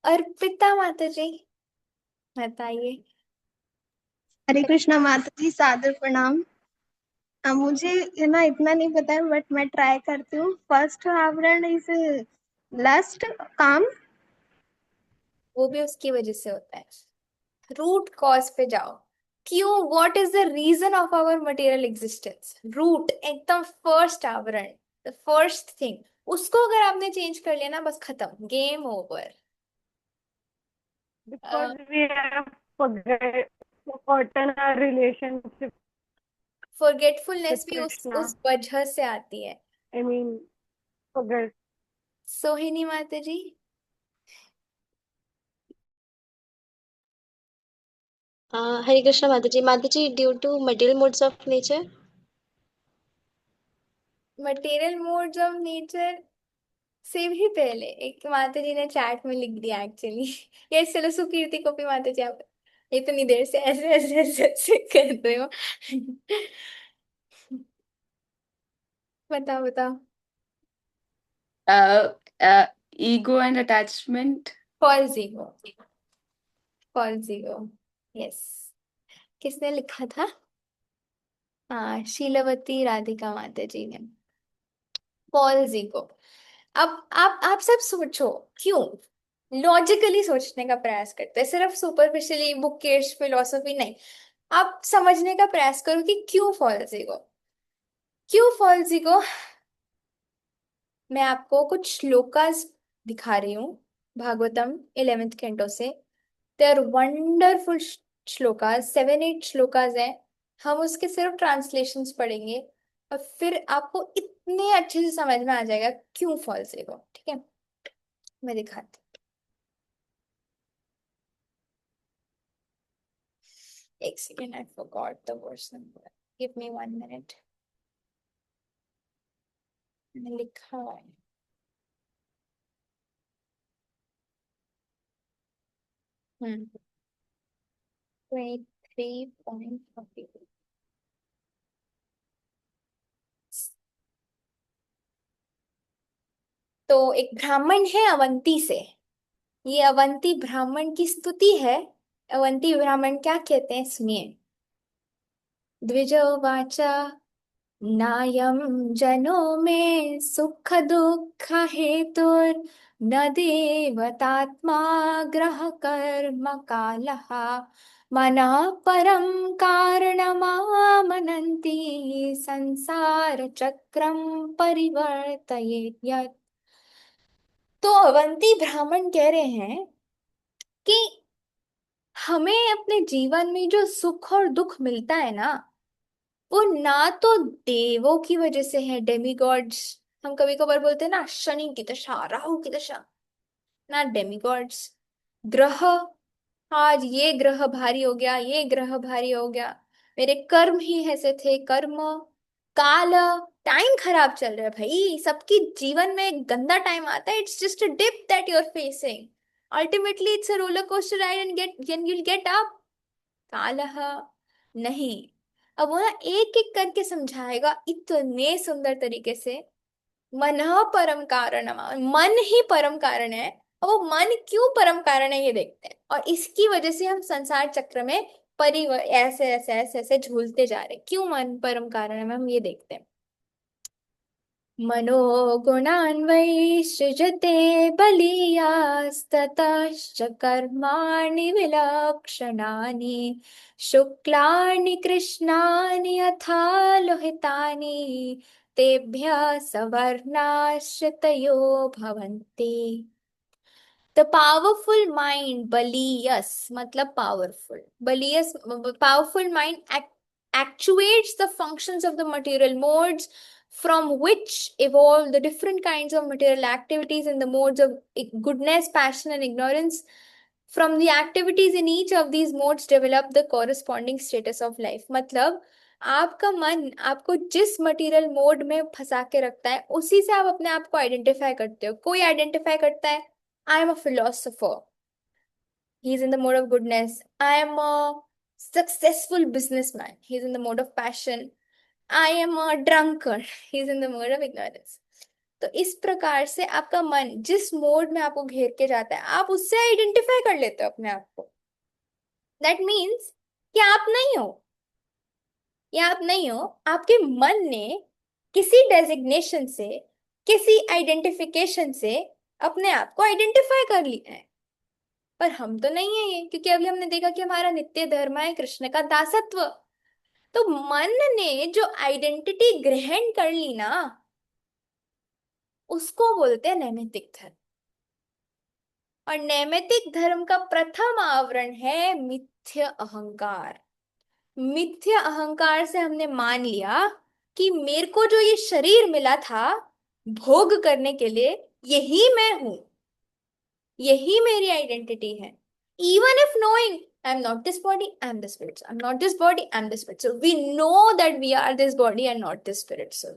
Arpita माता जी बताइए। हरे कृष्णा माता जी, सादर प्रणाम। मुझे है ना इतना नहीं पता है बट मैं ट्राई करती हूँ। फर्स्ट आवरण इज लस्ट, काम। वो भी उसकी वजह से होता है। रूट कॉज पे जाओ। क्यों? What is the reason of our material existence? Root एकदम फर्स्ट आवरण, द फर्स्ट थिंग। उसको अगर आपने चेंज कर लिया ना, बस खत्म, game over. because we have forgotten our relationship forgetfulness with भी Krishna. उस वजह से आती है। I mean, forget. सोहिनी माता जी। Hare Krishna mata ji due to material modes of nature. Material modes of nature से भी पहले एक माता जी ने चैट में लिख दिया एक्चुअली। ये चलो सुकीर्ति को भी माता जी आप इतनी देर से ऐसे ऐसे ऐसे ऐसे कर रहे हो। बताओ बताओ। Ego and attachment. False ego. False ego. Yes. किसने लिखा था? हाँ, शीलवती राधिका माता जी ने। False ego. अब आप सब सोचो क्यों। लॉजिकली सोचने का प्रयास करते हैं, सिर्फ सुपरफिशियली बुकिश फिलोसफी नहीं। आप समझने का प्रयास करो कि क्यों फॉल्स ईगो। क्यों फॉल्स ईगो? मैं आपको कुछ श्लोकास दिखा रही हूँ भागवतम 11th कैंटो से। They are wonderful shlokas, 7-8 shlokas हैं। हम उसके सिर्फ ट्रांसलेशंस पढ़ेंगे और फिर आपको इतने अच्छे से समझ में आ जाएगा क्यों फॉल्स ईगो। ठीक है, मैं दिखाती हूँ। एक second, I forgot the verse number, give me 1 minute. मैंने लिखा है। हम्म 23.40। तो एक ब्राह्मण है अवंती से, ये अवंती ब्राह्मण की स्तुति है। अवंती ब्राह्मण क्या कहते हैं, सुनिए। द्विजोवाच नायं जनो मे सुख दुःख हेतुर्न देवतात्मा ग्रह कर्म कालः मनः परं कारणमामनन्ति संसार चक्रम परिवर्तयेत् यत्। तो अवंती ब्राह्मण कह रहे हैं कि हमें अपने जीवन में जो सुख और दुख मिलता है ना, वो ना तो देवों की वजह से है, डेमीगॉड्स। हम कभी कभार बोलते हैं ना, शनि की दशा, राहु की दशा, ना डेमीगॉड्स। ग्रह, आज ये ग्रह भारी हो गया, ये ग्रह भारी हो गया, मेरे कर्म ही ऐसे थे, कर्म। काल, टाइम खराब चल रहा है भाई, सबकी जीवन में एक गंदा टाइम आता है। It's just a dip that you are facing, ultimately it's a roller coaster ride and you'll get up। कालः, नहीं। अब वो ना एक एक करके समझाएगा इतने सुंदर तरीके से। मन परम कारण, मन ही परम कारण है। अब वो मन क्यों परम कारण है ये देखते हैं, और इसकी वजह से हम संसार चक्र में ऐसे ऐसे ऐसे ऐसे झूलते जा रहे हैं। क्यों मन परम कारण है, हम ये देखते हैं। मनोगुणान् वै सृजते बलीयास्ततश्च कर्माणि विलक्षणानि शुक्लानि कृष्णानि यथा लोहितानि तेभ्यः सवर्णाश्रितयो भवन्ति। द पावरफुल माइंड बलियस, मतलब powerful, बलियस, पावरफul mind actuates the functions of the material modes from which evolve the different kinds of material activities in the modes of goodness, passion and ignorance. From the activities in each of these modes develop the corresponding status of life। मतलब आपका मन आपको जिस material mode में फंसा के रखता है, उसी से आप अपने आप को आइडेंटिफाई करते हो। कोई आइडेंटिफाई करता है, I am a philosopher, he's in the mode of goodness. I am a successful businessman, he's in the mode of passion. I am a drunkard, he's in the mode of ignorance। तो इस प्रकार से आपका मन जिस mode में आपको घेर के जाता है, आप उससे आइडेंटिफाई कर लेते हो अपने आप को। दैट मीन्स कि आप नहीं हो, या आप नहीं हो, आपके मन ने किसी डेजिग्नेशन से, किसी आइडेंटिफिकेशन से अपने आप को आइडेंटिफाई कर लिया है। पर हम तो नहीं है ये, क्योंकि अभी हमने देखा कि हमारा नित्य धर्म है कृष्ण का दासत्व। तो मन ने जो आइडेंटिटी ग्रहण कर ली ना, उसको बोलते हैं नैमित्तिक धर्म। और नैमित्तिक धर्म का प्रथम आवरण है मिथ्य अहंकार। मिथ्य अहंकार से हमने मान लिया कि मेरे को जो ये शरीर मिला था भोग करने के लिए, यही मैं हूं, यही मेरी आइडेंटिटी है। Even if knowing I'm not this body, I'm the spirit soul. I'm not this body, I'm the spirit soul. We know that we are this body and not this spirit soul.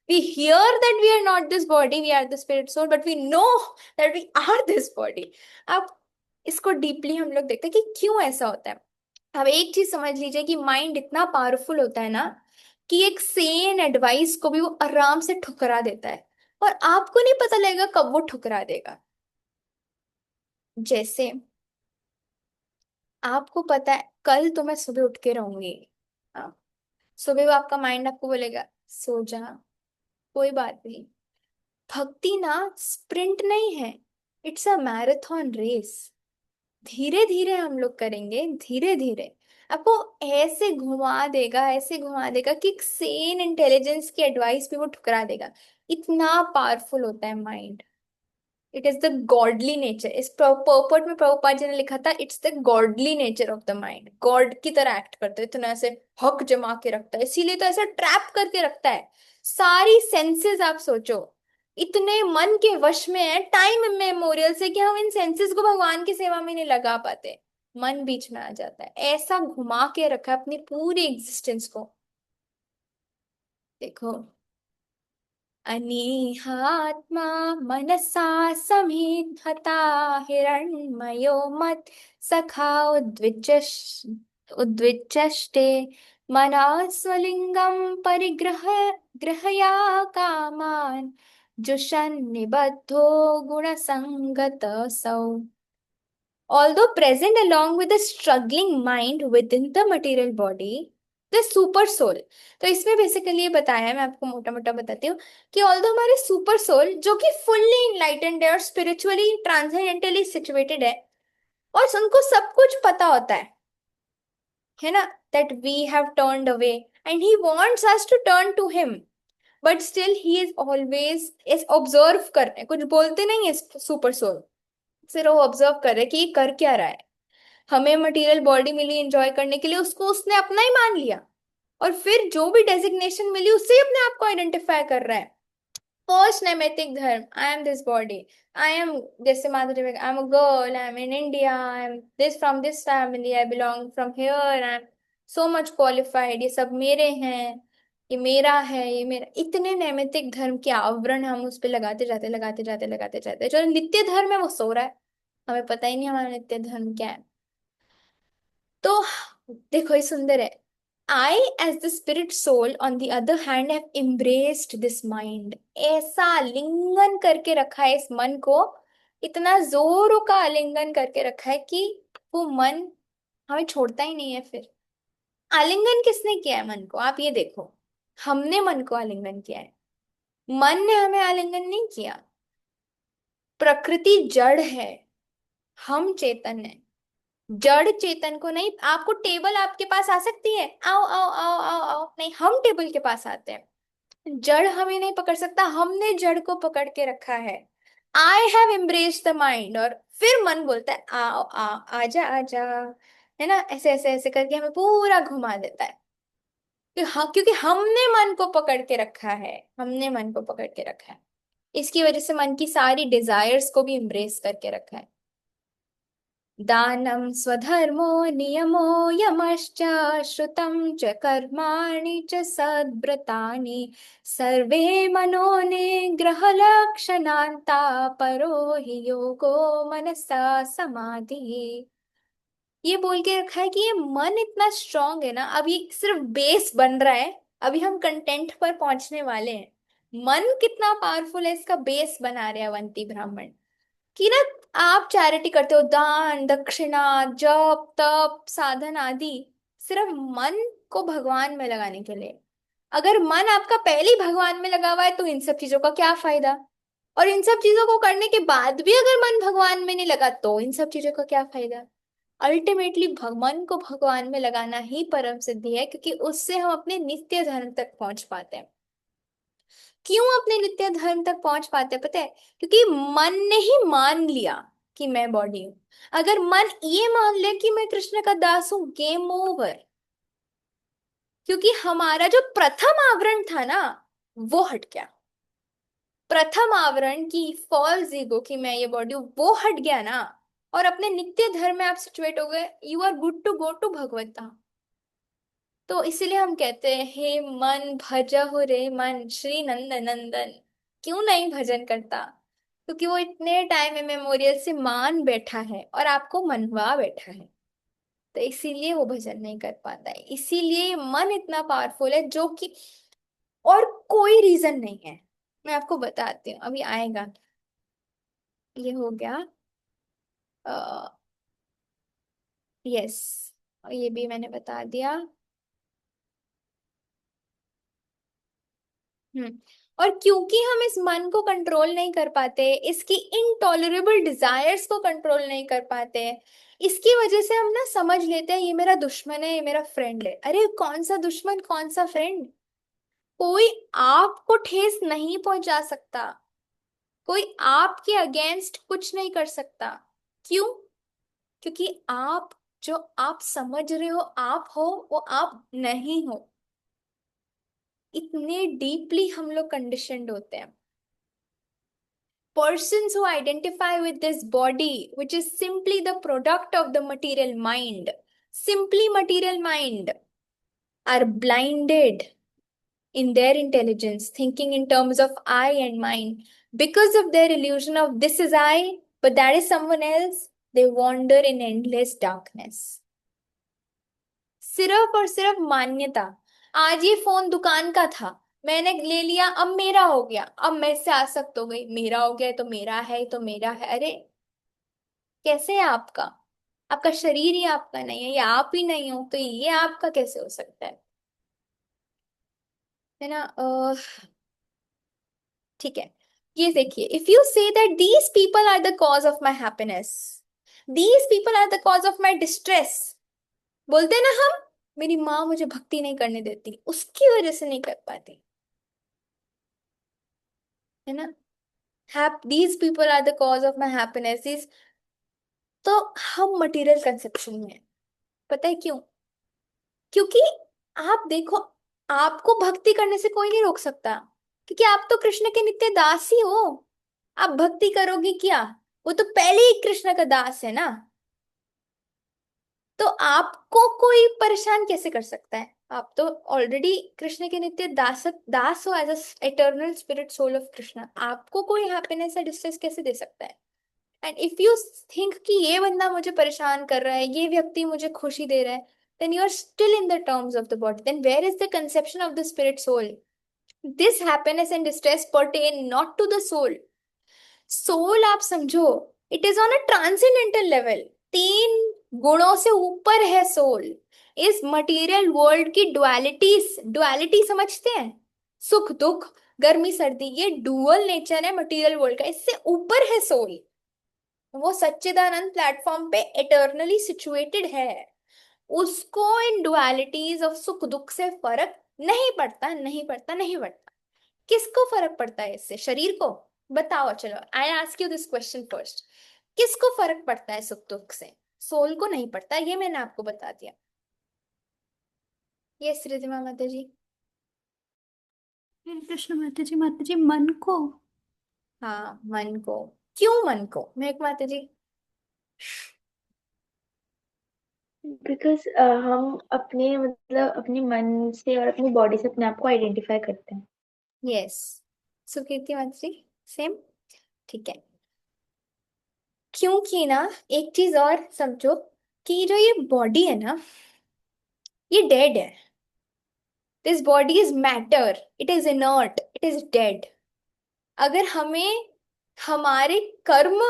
We hear that we are not this body, we are the spirit soul, but we know that we are this body. अब इसको deeply हम लोग देखते हैं कि क्यों ऐसा होता है। अब एक चीज समझ लीजिए कि माइंड इतना पावरफुल होता है ना, कि एक सेन एडवाइस को भी वो आराम से ठुकरा देता है, और आपको नहीं पता लगेगा कब वो ठुकरा देगा। जैसे आपको पता है कल तो मैं सुबह उठ के रहूंगी, हाँ, सुबह वो आपका माइंड आपको बोलेगा सो जा, कोई बात नहीं। भक्ति ना स्प्रिंट नहीं है, इट्स अ मैराथन रेस। धीरे धीरे हम लोग करेंगे, धीरे धीरे आपको ऐसे घुमा देगा, ऐसे घुमा देगा कि एक सेन इंटेलिजेंस की एडवाइस भी वो ठुकरा देगा। इतना पावरफुल होता है mind. It is the godly nature. इस पर्पट में प्रभुपाद जी ने लिखा था, it's the godly nature of the mind. God की तरह एक्ट करता है, इतना ऐसे हक जमा के रखता है, इसीलिए तो ऐसा ट्रैप करके रखता है। सारी सेंसेस आप सोचो, इतने मन के वश में है टाइम मेमोरियल से कि हम इन सेंसेस को भगवान की सेवा में नहीं लगा पाते। मन बीच में आ जाता है, ऐसा घुमा के रखा है अपनी पूरी एग्जिस्टेंस को। देखो, अनीहात्मा मनसा समेधता हिरण्मयो मत् सखा उद्विचष्टे मनः स्वलिंगं गृहया कामान् जुषन् निबद्धो गुणसंगतसौ। Although present along with the struggling mind within the material body, the super soul। तो इसमें बेसिकली ये बताया है, मैं आपको मोटा मोटा बताती हूँ कि ऑल्दो हमारे सुपर सोल जो कि फुल्ली इनलाइटेंड है और स्पिरिचुअली ट्रांसेंडेंटली सिचुएटेड है और उनको सब कुछ पता होता है ना, that we have turned away and he wants us to turn to him, but still he is always is observe कर रहे हैं, कुछ बोलते नहीं है सुपर सोल, सिर्फ वो ऑब्जर्व कर रहे हैं कि ये कर क्या रहा है। हमें मटेरियल बॉडी मिली एंजॉय करने के लिए, उसको उसने अपना ही मान लिया और फिर जो भी डेजिग्नेशन मिली उससे ही अपने आप को आइडेंटिफाई कर रहा है। फर्स्ट नैमित्तिक धर्म, I am this body, I am, जैसे माधुरी में I am a girl, I am in India, I am this from this family, I belong from here, I am so much qualified, ये सब मेरे हैं, ये मेरा है, ये मेरा। इतने नैमित्तिक धर्म के आवरण हम उस पर लगाते जाते। जो नित्य धर्म है वो सो रहा है, हमें पता ही नहीं हमारा नित्य धर्म क्या है। तो देखो ये सुंदर है। I as the spirit soul on the other hand have embraced this mind। ऐसा आलिंगन करके रखा है इस मन को, इतना जोरों का आलिंगन करके रखा है कि वो मन हमें छोड़ता ही नहीं है। फिर आलिंगन किसने किया है मन को, आप ये देखो, हमने मन को आलिंगन किया है, मन ने हमें आलिंगन नहीं किया। प्रकृति जड़ है, हम चेतन है। जड़ चेतन को नहीं, आपको टेबल आपके पास आ सकती है, आओ आओ आओ आओ आओ, नहीं, हम टेबल के पास आते हैं। जड़ हमें नहीं पकड़ सकता, हमने जड़ को पकड़ के रखा है। I have embrace the mind, और फिर मन बोलता है आओ आ आजा आजा, है ना, ऐसे ऐसे ऐसे करके हमें पूरा घुमा देता है। हाँ, क्योंकि हमने मन को पकड़ के रखा है, हमने मन को पकड़ के रखा है, इसकी वजह से मन की सारी डिजायर्स को भी एम्ब्रेस करके रखा है। दानं स्वधर्मो नियमो यमश्च श्रुतं च कर्माणि च सद्व्रतानि सर्वे मनोनिग्रहलक्षणान्ता परो हि योगो मनसा समाधि। ये बोल के रखा है कि ये मन इतना स्ट्रांग है ना, अब ये सिर्फ बेस बन रहा है, अभी हम कंटेंट पर पहुंचने वाले हैं। मन कितना पावरफुल है, इसका बेस बना रहे हैं अवंती ब्राह्मण कि ना, आप चैरिटी करते हो, दान दक्षिणा जप तप साधन आदि, सिर्फ मन को भगवान में लगाने के लिए। अगर मन आपका पहले ही भगवान में लगा हुआ है तो इन सब चीजों का क्या फायदा, और इन सब चीजों को करने के बाद भी अगर मन भगवान में नहीं लगा तो इन सब चीजों का क्या फायदा। अल्टीमेटली मन को भगवान में लगाना ही परम सिद्धि है, क्योंकि उससे हम अपने नित्य धर्म तक पहुंच पाते हैं। क्यों अपने नित्य धर्म तक पहुंच पाते हैं पता है, क्योंकि मन ने ही मान लिया कि मैं बॉडी हूं। अगर मन ये मान ले कि मैं कृष्ण का दास हूं, गेम ओवर। क्योंकि हमारा जो प्रथम आवरण था ना, वो हट गया। प्रथम आवरण की फॉल्स ईगो की मैं ये बॉडी हूं, वो हट गया ना, और अपने नित्य धर्म में आप सिचुएट हो गए, you are good to go to Bhagavata. तो इसीलिए हम कहते हैं, हे मन भजहु रे मन श्री नंद नंदन। क्यों नहीं भजन करता, क्योंकि वो इतने टाइम मेमोरियल से मान बैठा है और आपको मनवा बैठा है, तो इसीलिए वो भजन नहीं कर पाता है। इसीलिए मन इतना पावरफुल है, जो कि और कोई रीजन नहीं है। मैं आपको बताती हूँ, अभी आएगा। ये हो गया, यस, ये भी मैंने बता दिया। हम्म। और क्योंकि हम इस मन को कंट्रोल नहीं कर पाते, इसकी इनटॉलरेबल डिजायर्स को कंट्रोल नहीं कर पाते, इसकी वजह से हम ना समझ लेते हैं ये मेरा दुश्मन है, ये मेरा फ्रेंड है। अरे कौन सा दुश्मन कौन सा फ्रेंड, कोई आपको ठेस नहीं पहुंचा सकता। कोई आपके अगेंस्ट कुछ नहीं कर सकता। क्यों? क्योंकि आप, जो आप समझ रहे हो आप हो, वो आप नहीं हो। इतने डीपली हम लोग कंडीशनड होते हैं। Persons who identify with this body, which is simply the product of the material mind, simply material mind, are blinded in their intelligence, thinking in terms of I and mine. Because of their illusion of this is I, but that is someone else, they wander in endless darkness. सिर्फ और सिर्फ मान्यता। आज ये phone दुकान का था, मैंने ले लिया, अब मेरा हो गया, अब मैं इससे आसक्त हो गई, मेरा हो गया तो मेरा है, तो मेरा है। अरे कैसे है आपका? आपका शरीर ही आपका नहीं है, या आप ही नहीं हो, तो ये आपका कैसे हो सकता है ना? ठीक है, ये देखिए, if you say that these people are the cause of my happiness, these people are the cause of my distress, बोलते हैं ना हम, मेरी माँ मुझे भक्ति नहीं करने देती, उसकी वजह से नहीं कर पाती, है ना? These people are the cause of my happiness, these. तो हम मटेरियल कंसेप्शन में हैं। पता है क्यों? क्योंकि आप देखो, आपको भक्ति करने से कोई नहीं रोक सकता, क्योंकि आप तो कृष्ण के नित्य दास ही हो। आप भक्ति करोगे क्या? वो तो पहले ही कृष्ण का दास है ना। तो आपको कोई परेशान कैसे कर सकता है? आप तो ऑलरेडी कृष्ण के नित्य दास हो, as a eternal spirit soul of Krishna. आपको कोई हैप्पीनेस या डिस्ट्रेस कैसे दे सकता है? एंड इफ यू थिंक कि ये बंदा मुझे परेशान कर रहा है, ये व्यक्ति मुझे खुशी दे रहा है, then you are still in the terms of the body. Then where is the conception of the spirit soul? This happiness and distress pertain not to the soul. Soul आप समझो, it is on a transcendental level. 3 गुणों से ऊपर है soul. इस material world की duality समझते हैं? सुख दुख, गर्मी सर्दी, ये डुअल नेचर है मटेरियल वर्ल्ड का, इससे ऊपर है सोल। वो सच्चिदानंद प्लेटफॉर्म पे एटर्नली सिचुएटेड है। उसको इन डुअलिटीज ऑफ सुख दुख से फर्क नहीं पड़ता, नहीं पड़ता, नहीं पड़ता। किसको फर्क पड़ता है इससे? शरीर को? बताओ, चलो I ask you this question first. किसको फर्क पड़ता है सुख दुख से? सोल को नहीं पड़ता, ये मैंने आपको बता दिया। ये रिधिमा माता जी। हरे कृष्ण माता जी, मन को। हाँ, मन को। क्यों मन को, मेघ माता जी? बिकॉज हम अपने मतलब अपने मन से और अपनी बॉडी से अपने आप को आइडेंटिफाई करते हैं। यस। सुकीर्ति माता जी, सेम। ठीक है, क्योंकि ना एक चीज और समझो, कि जो ये बॉडी है ना, ये डेड है। This body is matter, it is inert, it is dead. अगर हमें हमारे कर्म,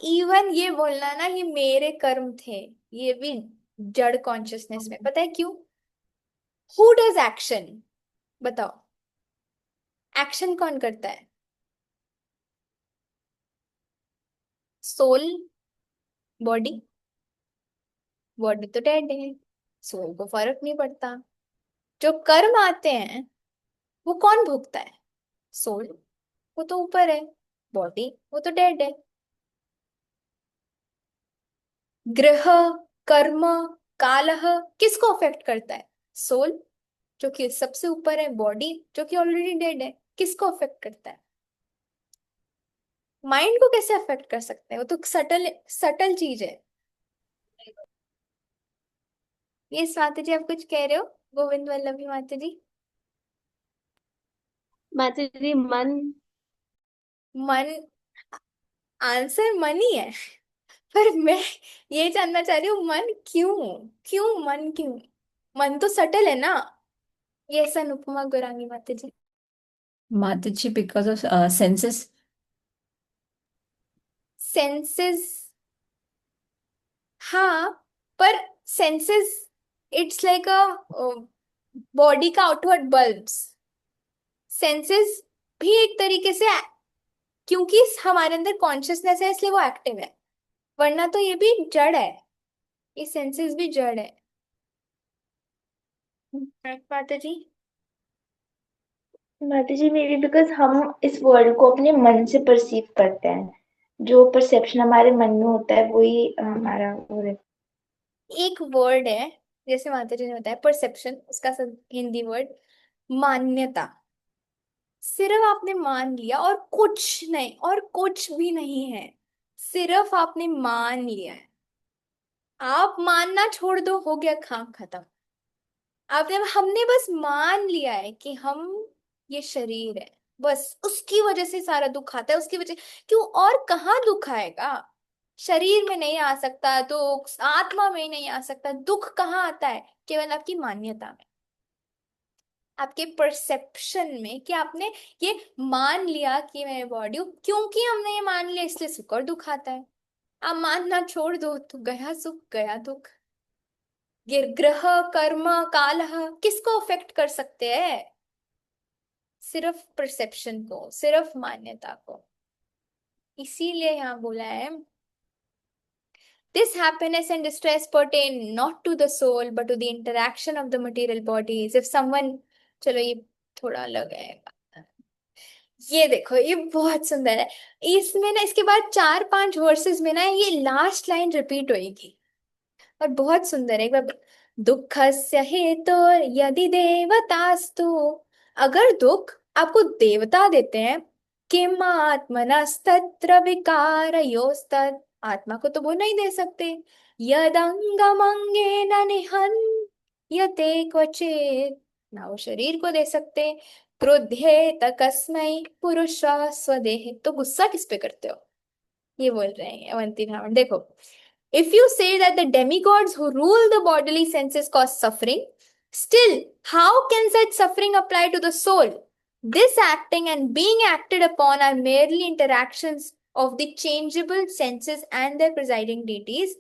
इवन ये बोलना ना ये मेरे कर्म थे, ये भी जड़ कॉन्शियसनेस में। पता है क्यों? Who does action? बताओ, एक्शन कौन करता है? Soul, body. बॉडी तो डेड है, सोल को फर्क नहीं पड़ता। जो कर्म आते हैं वो कौन भोगता है? सोल। वो तो ऊपर है, बॉडी वो तो डेड है। ग्रह, कर्म, कालह किसको अफेक्ट करता है? सोल, जो कि सबसे ऊपर है, बॉडी जो कि ऑलरेडी डेड है, किसको अफेक्ट करता है? माइंड को कैसे अफेक्ट कर सकते हैं? वो तो सटल सटल चीज है। ये माता जी आप कुछ कह रहे हो? गोविंद वल्लभी माता जी। माता जी, मन। मन, आंसर मन ही है। पर मैं ये जानना चाह रही हूँ, मन क्यों? क्यों मन, क्यों? मन तो सटल है ना। ये अनुपमा गुरांगी माता जी। माता जी, बिकॉज ऑफ सेंसेस। सेंसेस, हाँ, पर senses it's like a body का आउटवर्ड बल्ब्स। सेंसेस भी एक तरीके से, क्योंकि हमारे अंदर कॉन्शियसनेस है इसलिए वो एक्टिव है, वरना तो ये भी जड़ है, ये सेंसेस भी जड़ है। माता जी। माता जी मे बी बिकॉज हम इस वर्ल्ड को अपने मन से परसीव करते हैं, जो परसेप्शन हमारे मन में होता है वही हमारा वो रहता एक वर्ड है, जैसे माता जी ने बताया परसेप्शन, उसका हिंदी वर्ड मान्यता। सिर्फ आपने मान लिया और कुछ नहीं, और कुछ भी नहीं है, सिर्फ आपने मान लिया है। आप मानना छोड़ दो, हो गया काम खत्म। आपने हमने बस मान लिया है कि हम ये शरीर है, बस उसकी वजह से सारा दुख आता है, उसकी वजह। क्यों? और कहाँ दुख आएगा? शरीर में नहीं आ सकता दुख, आत्मा में नहीं आ सकता दुख, कहाँ आता है? केवल आपकी मान्यता में, आपके परसेप्शन में, कि आपने ये मान लिया कि मैं बॉडी हूं। क्योंकि हमने ये मान लिया इसलिए सुख और दुख आता है। आप मानना छोड़ दो तो गया सुख गया दुख। ग्रह कर्म काल किसको अफेक्ट कर सकते हैं? सिर्फ परसेप्शन को, सिर्फ मान्यता को। इसीलिए यहाँ बोला है, this happiness and distress pertain not to the soul but to the interaction of the material bodies. If someone, चलो ये थोड़ा अलग है। ये देखो, ये बहुत सुंदर है। इसमें ना, इसके बाद 4-5 वर्सेस में ना ये लास्ट लाइन रिपीट होएगी, और बहुत सुंदर है। एक बार, दुःखस्य हेतु यदि देवतास्तु, अगर दुख आपको देवता देते हैं, किम आत्मनस्तत्र विकारयोस्तत्, आत्मा को तो वो नहीं दे सकते। यदंगमंगेन निहन्यते क्वचित, ना वो शरीर को दे सकते। क्रुद्धेत कस्मै पुरुष स्वदेह, तो गुस्सा किस पे करते हो? ये बोल रहे हैं अवंती ब्राह्मण। देखो, if you say that the demigods who rule the bodily senses cause suffering, still, how can such suffering apply to the soul? This acting and being acted upon are merely interactions of the changeable senses and their presiding deities.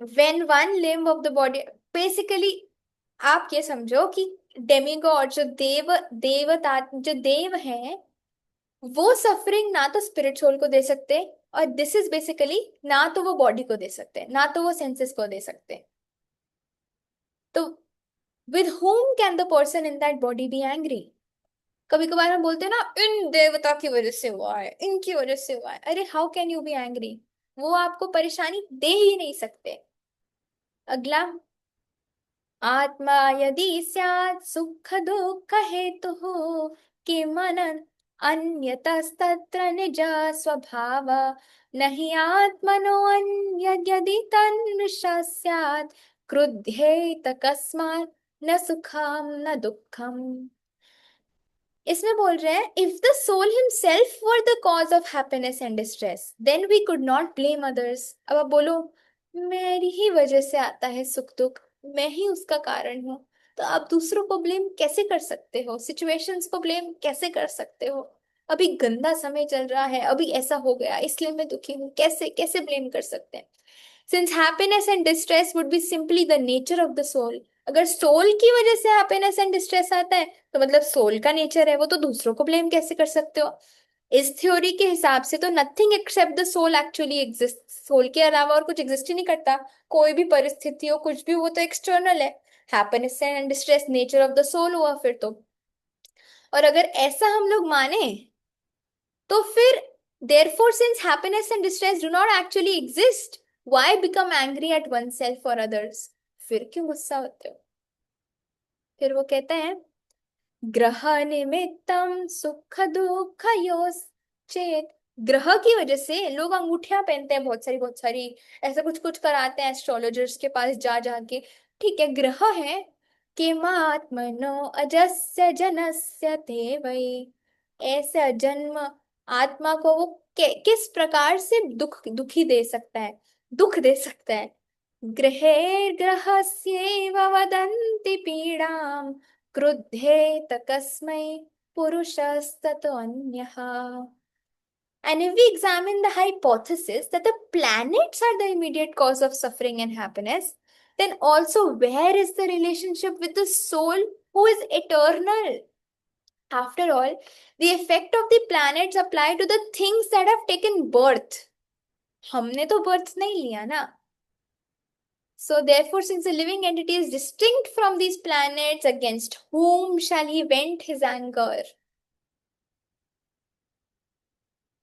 When one limb of the body, basically, आप ये समझो कि demigod, जो देवता, जो देव हैं, वो suffering ना तो स्पिरिचुअल को दे सकते, और दिस इज बेसिकली ना तो वो बॉडी को दे सकते, ना तो वो सेंसेस को दे सकते। तो with whom can the person in that body be angry? कभी कभार हम बोलते हैं ना, इन देवता की वजह से हुआ है, इनकी वजह से हुआ है। अरे how can you be angry? वो आपको परेशानी दे ही नहीं सकते। अगला, आत्मा यदि स्यात् सुख दुःख हेतुः, किमनन् अन्यतस्तत्र निज स्वभाव, न हि आत्मनो अन्यद्यदि तन्मृषा स्यात्, क्रुध्येत कस्मात् न सुखम न दुःखम। इसमें बोल रहे हैं, if the soul himself were the cause of happiness and distress, then we could not blame others. अब आप बोलो, मेरी ही वजह से आता है सुख दुख, मैं ही उसका कारण हूँ, तो आप दूसरों को ब्लेम कैसे कर सकते हो? सिचुएशंस को ब्लेम कैसे कर सकते हो? अभी गंदा समय चल रहा है, अभी ऐसा हो गया इसलिए मैं दुखी हूँ, कैसे कैसे ब्लेम कर सकते हैं? Since happiness and distress would be simply the nature of the soul, अगर सोल की वजह से हैप्पीनेस एंड डिस्ट्रेस आता है, तो मतलब सोल का नेचर है वो, तो दूसरों को ब्लेम कैसे कर सकते हो? इस थ्योरी के हिसाब से तो nothing except the soul actually exist, soul के अलावा और कुछ एग्जिस्ट ही नहीं करता। कोई भी परिस्थिति हो, कुछ भी, वो तो एक्सटर्नल है। Happiness and distress nature of the soul हुआ फिर तो। और अगर ऐसा हम लोग माने, तो फिर therefore since happiness and distress do not actually exist, why become angry at oneself or others? फिर क्यों गुस्सा होते हो? फिर वो कहते हैं, ग्रह निमित्तम सुख दुख चेत, ग्रह की वजह से लोग अंगूठियां पहनते हैं, बहुत सारी ऐसा कुछ कुछ कराते हैं एस्ट्रोलॉजर्स के पास जा जाके। ठीक है, ग्रह है। किमात्मनो अजस्य जनस्य ते वै, ऐसे अजन्म आत्मा को वो किस प्रकार से दुखी दे सकता है, दुख दे सकता है? ग्रहेर्ग्रहस्यैव वदन्ति पीडाम्, क्रुद्धेत कस्मै पुरुषस्ततो अन्यः। And if we examine the hypothesis that the planets are the immediate cause of suffering and happiness, then also where is the relationship with the soul who is eternal? After all, the effect of the planets apply to the things that have taken birth. हमने तो birth नहीं लिया ना, So therefore, since the living entity is distinct from these planets, against whom shall he vent his anger?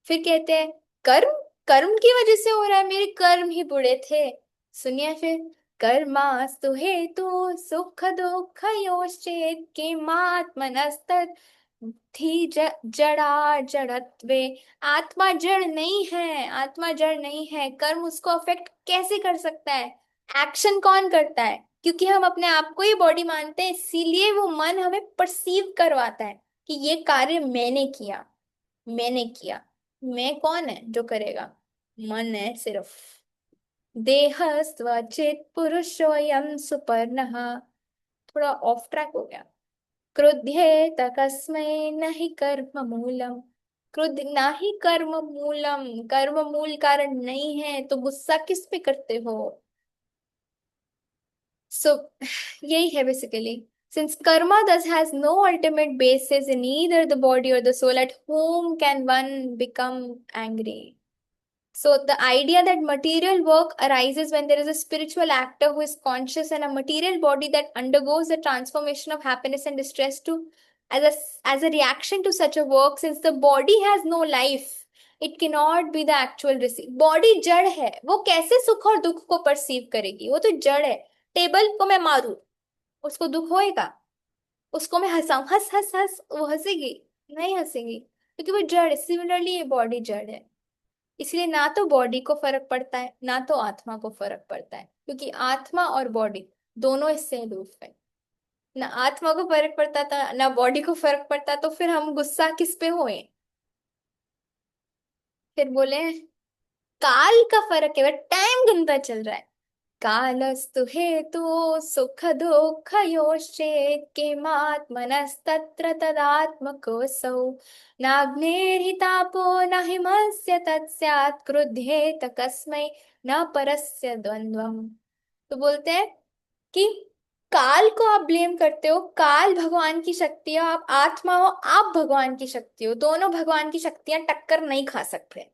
फिर कहते हैं कर्म, कर्म की वजह से हो रहा है, मेरे कर्म ही बुरे थे। सुनिए फिर, कर्मास्तु हेतु सुख दुख योश्चेत किमात्मनस्तत् थी जड़ा जड़त्वे। आत्मा जड़ नहीं है, आत्मा जड़ नहीं है, कर्म उसको अफेक्ट कैसे कर सकता है? एक्शन कौन करता है? क्योंकि हम अपने आप को ही बॉडी मानते हैं, इसीलिए वो मन हमें परसीव करवाता है कि ये कार्य मैंने किया, मैंने किया। मैं कौन है जो करेगा? मन है सिर्फ। देह स्वचित पुरुषोयम सुपर्णः। थोड़ा ऑफ ट्रैक हो गया। क्रुध्येत कस्मै न हि कर्म मूलम। क्रोध ना ही कर्म मूलम, कर्म मूल कारण नहीं है, तो गुस्सा किस पे करते हो? सो यही है basically. Since karma thus has no ultimate basis in either the body or the soul, at whom can one become angry? So the idea that material work arises when there is a spiritual actor who is conscious, and a material body that undergoes the transformation of happiness and distress to as a reaction to such a work, since the body has no life, it cannot be the actual receive. Body जड़ है, वो कैसे सुख और दुख को perceive करेगी? वो तो जड़ है। टेबल को मैं मारूं, उसको दुख होएगा? उसको मैं हंसाऊं, हंस हंस हंस, वो हंसेगी? नहीं हंसेगी, क्योंकि वो जड़ है। सिमिलरली ये बॉडी जड़ है, इसलिए ना तो बॉडी को फर्क पड़ता है, ना तो आत्मा को फर्क पड़ता है, क्योंकि आत्मा और बॉडी दोनों इससे अलूफ है। ना आत्मा को फर्क पड़ता था, ना बॉडी को फर्क पड़ता, तो फिर हम गुस्सा किस पे हुए? फिर बोले काल का फर्क है, टाइम गंदा चल रहा है। कालस्तु हेतु सुख दुःख योश्चेत् किमात्मनस्तत्र तदात्मकोऽसौ नाग्नेर्हितापो न हिमस्य तत्स्यात् क्रुध्येत कस्मै न परस्य द्वन्द्वम्। तो बोलते हैं कि काल को आप ब्लेम करते हो, काल भगवान की शक्ति है, आप आत्मा हो, आप भगवान की शक्ति हो, दोनों भगवान की शक्तियां टक्कर नहीं खा सकते।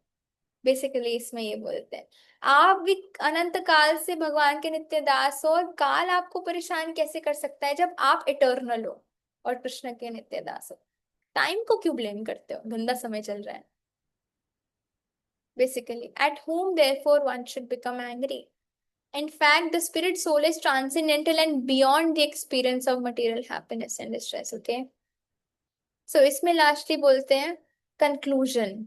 बेसिकली इसमें ये बोलते हैं आप भी अनंत काल से भगवान के नित्य दास हो, और काल आपको परेशान कैसे कर सकता है जब आप इटर्नल हो और कृष्ण के नित्य दास हो? टाइम को क्यों ब्लेम करते हो? गंदा समय चल रहा है। Basically at whom therefore one should become angry. In fact, the spirit soul is transcendental and beyond the experience of material happiness and distress. Okay, so इसमें लास्टली बोलते हैं conclusion.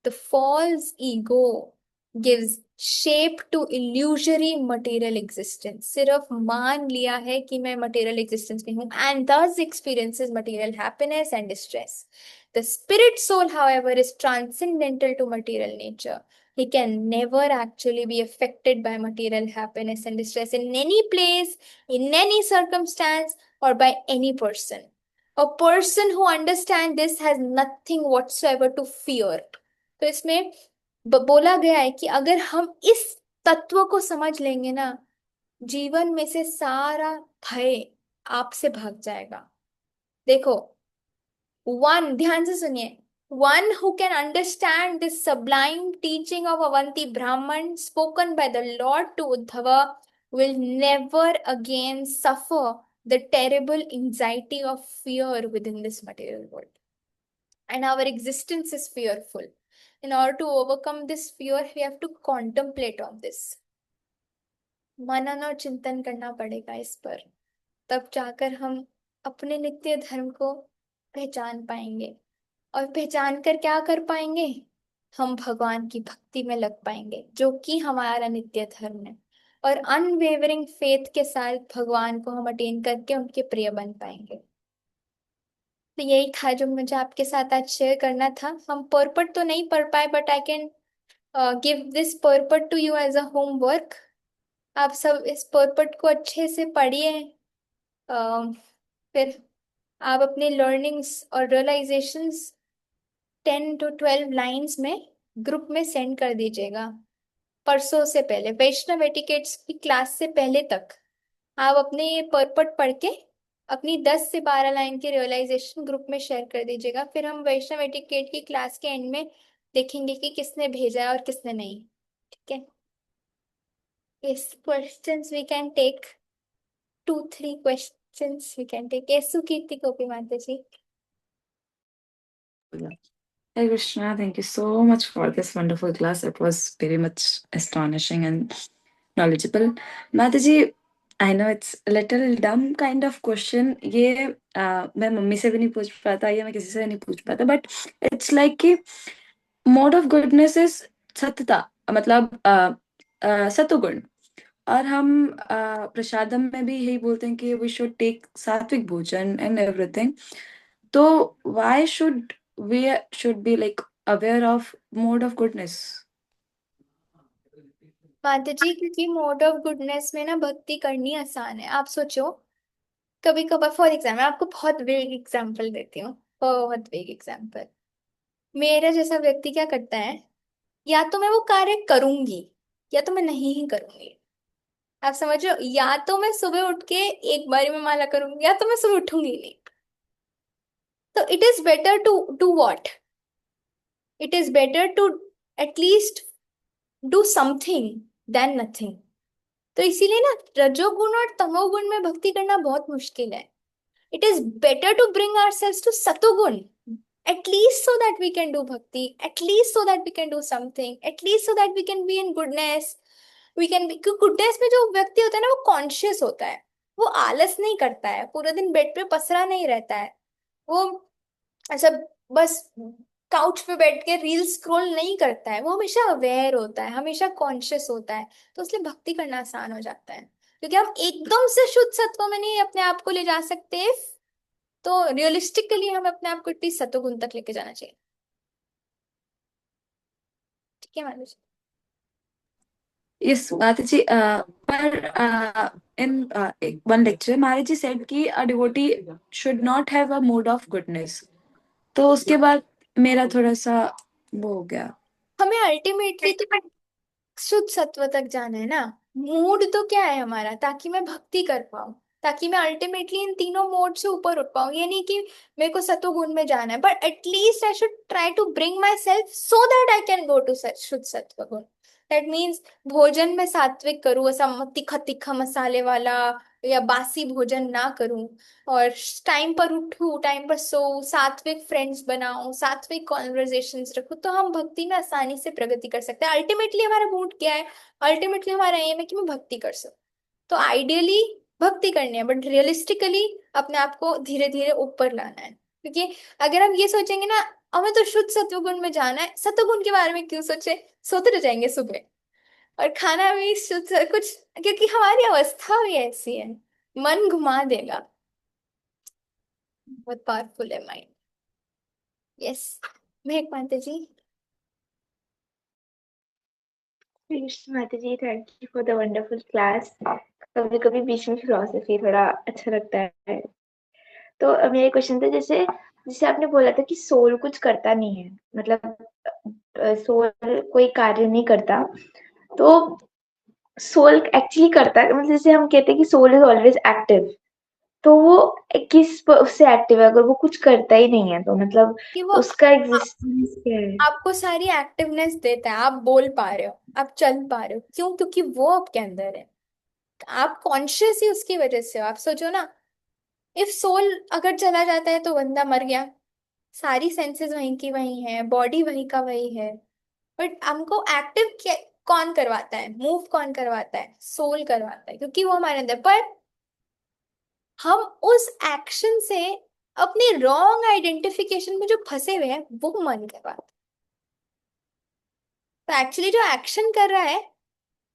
The false ego gives shape to illusory material existence. सिर्फ मान लिया है कि मैं material existence में हूँ, and thus experiences material happiness and distress. The spirit soul, however, is transcendental to material nature. He can never actually be affected by material happiness and distress in any place, in any circumstance, or by any person. A person who understands this has nothing whatsoever to fear. तो इसमें बोला गया है कि अगर हम इस तत्व को समझ लेंगे ना, जीवन में से सारा भय आपसे भाग जाएगा। देखो, वन, ध्यान से सुनिए, one who can understand this sublime teaching of Avanti Brahman spoken by the Lord to Uddhava will never again suffer the terrible anxiety of fear within this material world. And our existence is fearful. In order to overcome this fear, we have to contemplate on this. मनन और चिंतन करना पड़ेगा इस पर, तब जाकर हम अपने नित्य धर्म को पहचान पाएंगे। और पहचान कर क्या कर पाएंगे? हम भगवान की भक्ति में लग पाएंगे, जो कि हमारा नित्य धर्म है। और अनवेवरिंग फेथ के साथ भगवान को हम अटेन करके उनके प्रिय बन पाएंगे। तो यही था जो मुझे आपके साथ आज शेयर करना था। हम पर्पट तो नहीं पढ़ पाए, but I can give this purport to you as a homework. आप सब इस पर्पट को अच्छे से पढ़िए, फिर आप अपने लर्निंग्स और रियलाइजेशंस 10 to 12 लाइंस में ग्रुप में सेंड कर दीजिएगा। परसों से पहले, वैष्णव एटिकेट्स की क्लास से पहले तक आप अपने ये पर्पट पढ़ के अपनी 10 से 12 लाइन की रियलाइजेशन ग्रुप में शेयर कर दीजिएगा। फिर हम वैष्णव एटिकेट की क्लास के एंड में देखेंगे कि किसने भेजा है और किसने नहीं। ठीक है। Yes, questions we can take 2-3 questions we can take. Yes, Sukirti Gopi Mataji. Hey Krishna, thank you so much for this wonderful class. It was very much astonishing and knowledgeable. Mataji, I know it's a little dumb kind of question. ये मैं mummy से भी नहीं पूछ पाता या मैं किसी से नहीं पूछ पाता, but it's like कि mode of goodness is सत्यता, मतलब सतोगुण. और हम प्रसादम में भी यही बोलते हैं कि we should take सात्विक भोजन and everything. तो why should be like aware of mode of goodness? माताजी, क्योंकि मोड ऑफ गुडनेस में ना भक्ति करनी आसान है. आप सोचो, कभी कभार, फॉर एग्जाम्पल, आपको बहुत वेग एग्जाम्पल देती हूँ, बहुत वेग एग्जाम्पल. मेरा जैसा व्यक्ति क्या करता है, या तो मैं वो कार्य करूंगी या तो मैं नहीं ही करूंगी. आप समझ रहे हो, या तो मैं सुबह उठ के एक बारी में माला करूंगी या तो मैं सुबह उठूंगी नहीं. तो it is better to do what, it is better to at least do something then nothing. तो इसीलिए ना रजोगुण और तमोगुण में भक्ति करना बहुत मुश्किल है. It is better to bring ourselves to satoguna, at least so that we can do bhakti, at least so that we can do something, at least so that we can be in goodness. We can be, क्योंकि goodness में जो व्यक्ति होता है ना वो conscious होता है, वो आलस नहीं करता है, पूरा दिन बेड पे पसरा नहीं रहता है, वो ऐसा बस काउच पे बैठ के रील स्क्रॉल नहीं करता है, वो हमेशा अवेयर होता है, हमेशा कॉन्शियस होता है. तो इसलिए भक्ति करना आसान हो जाता है, क्योंकि हम एकदम से शुद्ध सत्व में नहीं अपने आप को ले जा सकते. तो रियलिस्टिकली हमें अपने आप को एटलीस्ट सतोगुण तक लेके जाना चाहिए. ठीक है मानुष? Yes, Mataji, पर in one lecture, Mataji said कि a devotee should not have a mode of goodness. तो उसके बाद मेरा थोड़ा सा वो हो गया. हमें अल्टीमेटली तो शुद्ध सत्व तक जाना है ना. मूड तो क्या है हमारा, ताकि मैं भक्ति कर पाऊं, ताकि मैं अल्टीमेटली इन तीनों मोड से ऊपर उठ पाऊं. ये नहीं कि मेरे को सतोगुण में जाना है, but at least I should try to bring my self so that I can go to शुद्ध सत्व गुण. दैट मीन्स भोजन में सात्विक करूँ, ऐसा तीखा तीखा मसाले वाला या बासी भोजन ना करूं, और टाइम पर उठूं, टाइम पर सो, सात्विक फ्रेंड्स बनाऊं, सात्विक कॉन्वर्जेशंस रखूं. तो हम भक्ति में आसानी से प्रगति कर सकते हैं. अल्टीमेटली हमारा मूड क्या है, अल्टीमेटली हमारा एम है कि मैं भक्ति कर सकूं. तो आइडियली भक्ति करनी है, बट रियलिस्टिकली अपने आप को धीरे धीरे ऊपर लाना है. क्योंकि अगर हम ये सोचेंगे ना हमें तो शुद्ध सत्वगुण में जाना है, सत्वगुण के बारे में क्यों सोचे, सोते रह जाएंगे सुबह. और खाना भी शुद्ध कुछ, क्योंकि हमारी अवस्था भी ऐसी है, मन घुमा देगा. बहुत पावरफुल है माइंड. यस, महक माता ji. Krishna mata ji, thank you for the wonderful class. कभी कभी बीच में फिलोसफी थोड़ा अच्छा लगता है. तो मेरा क्वेश्चन था, जैसे जैसे आपने बोला था कि सोल कुछ करता नहीं है, मतलब सोल कोई कार्य नहीं करता. तो सोल एक्चुअली करता है, मतलब जैसे हम कहते हैं कि सोल इज ऑलवेज एक्टिव, तो वो किस उससे एक्टिव है अगर वो कुछ करता ही नहीं है, तो मतलब कि वो उसका एग्जिस्टेंस क्या है? आपको सारी एक्टिवनेस देता है, आप बोल पा रहे हो, आप चल पा रहे हो, क्यों? क्योंकि वो आपके अंदर है, आप कॉन्शियस ही उसकी वजह से हो. आप सोचो ना, इफ सोल अगर चला जाता है तो बंदा मर गया, सारी सेंसेस वहीं की वहीं है, बॉडी वहीं का वही है. बट हमको एक्टिव कौन करवाता है, मूव कौन करवाता है, सोल करवाता है, क्योंकि वो हमारे अंदर. पर हम उस एक्शन से अपनी रॉन्ग आइडेंटिफिकेशन में जो फंसे हुए हैं वो मन करवाता है. तो एक्चुअली जो एक्शन कर रहा है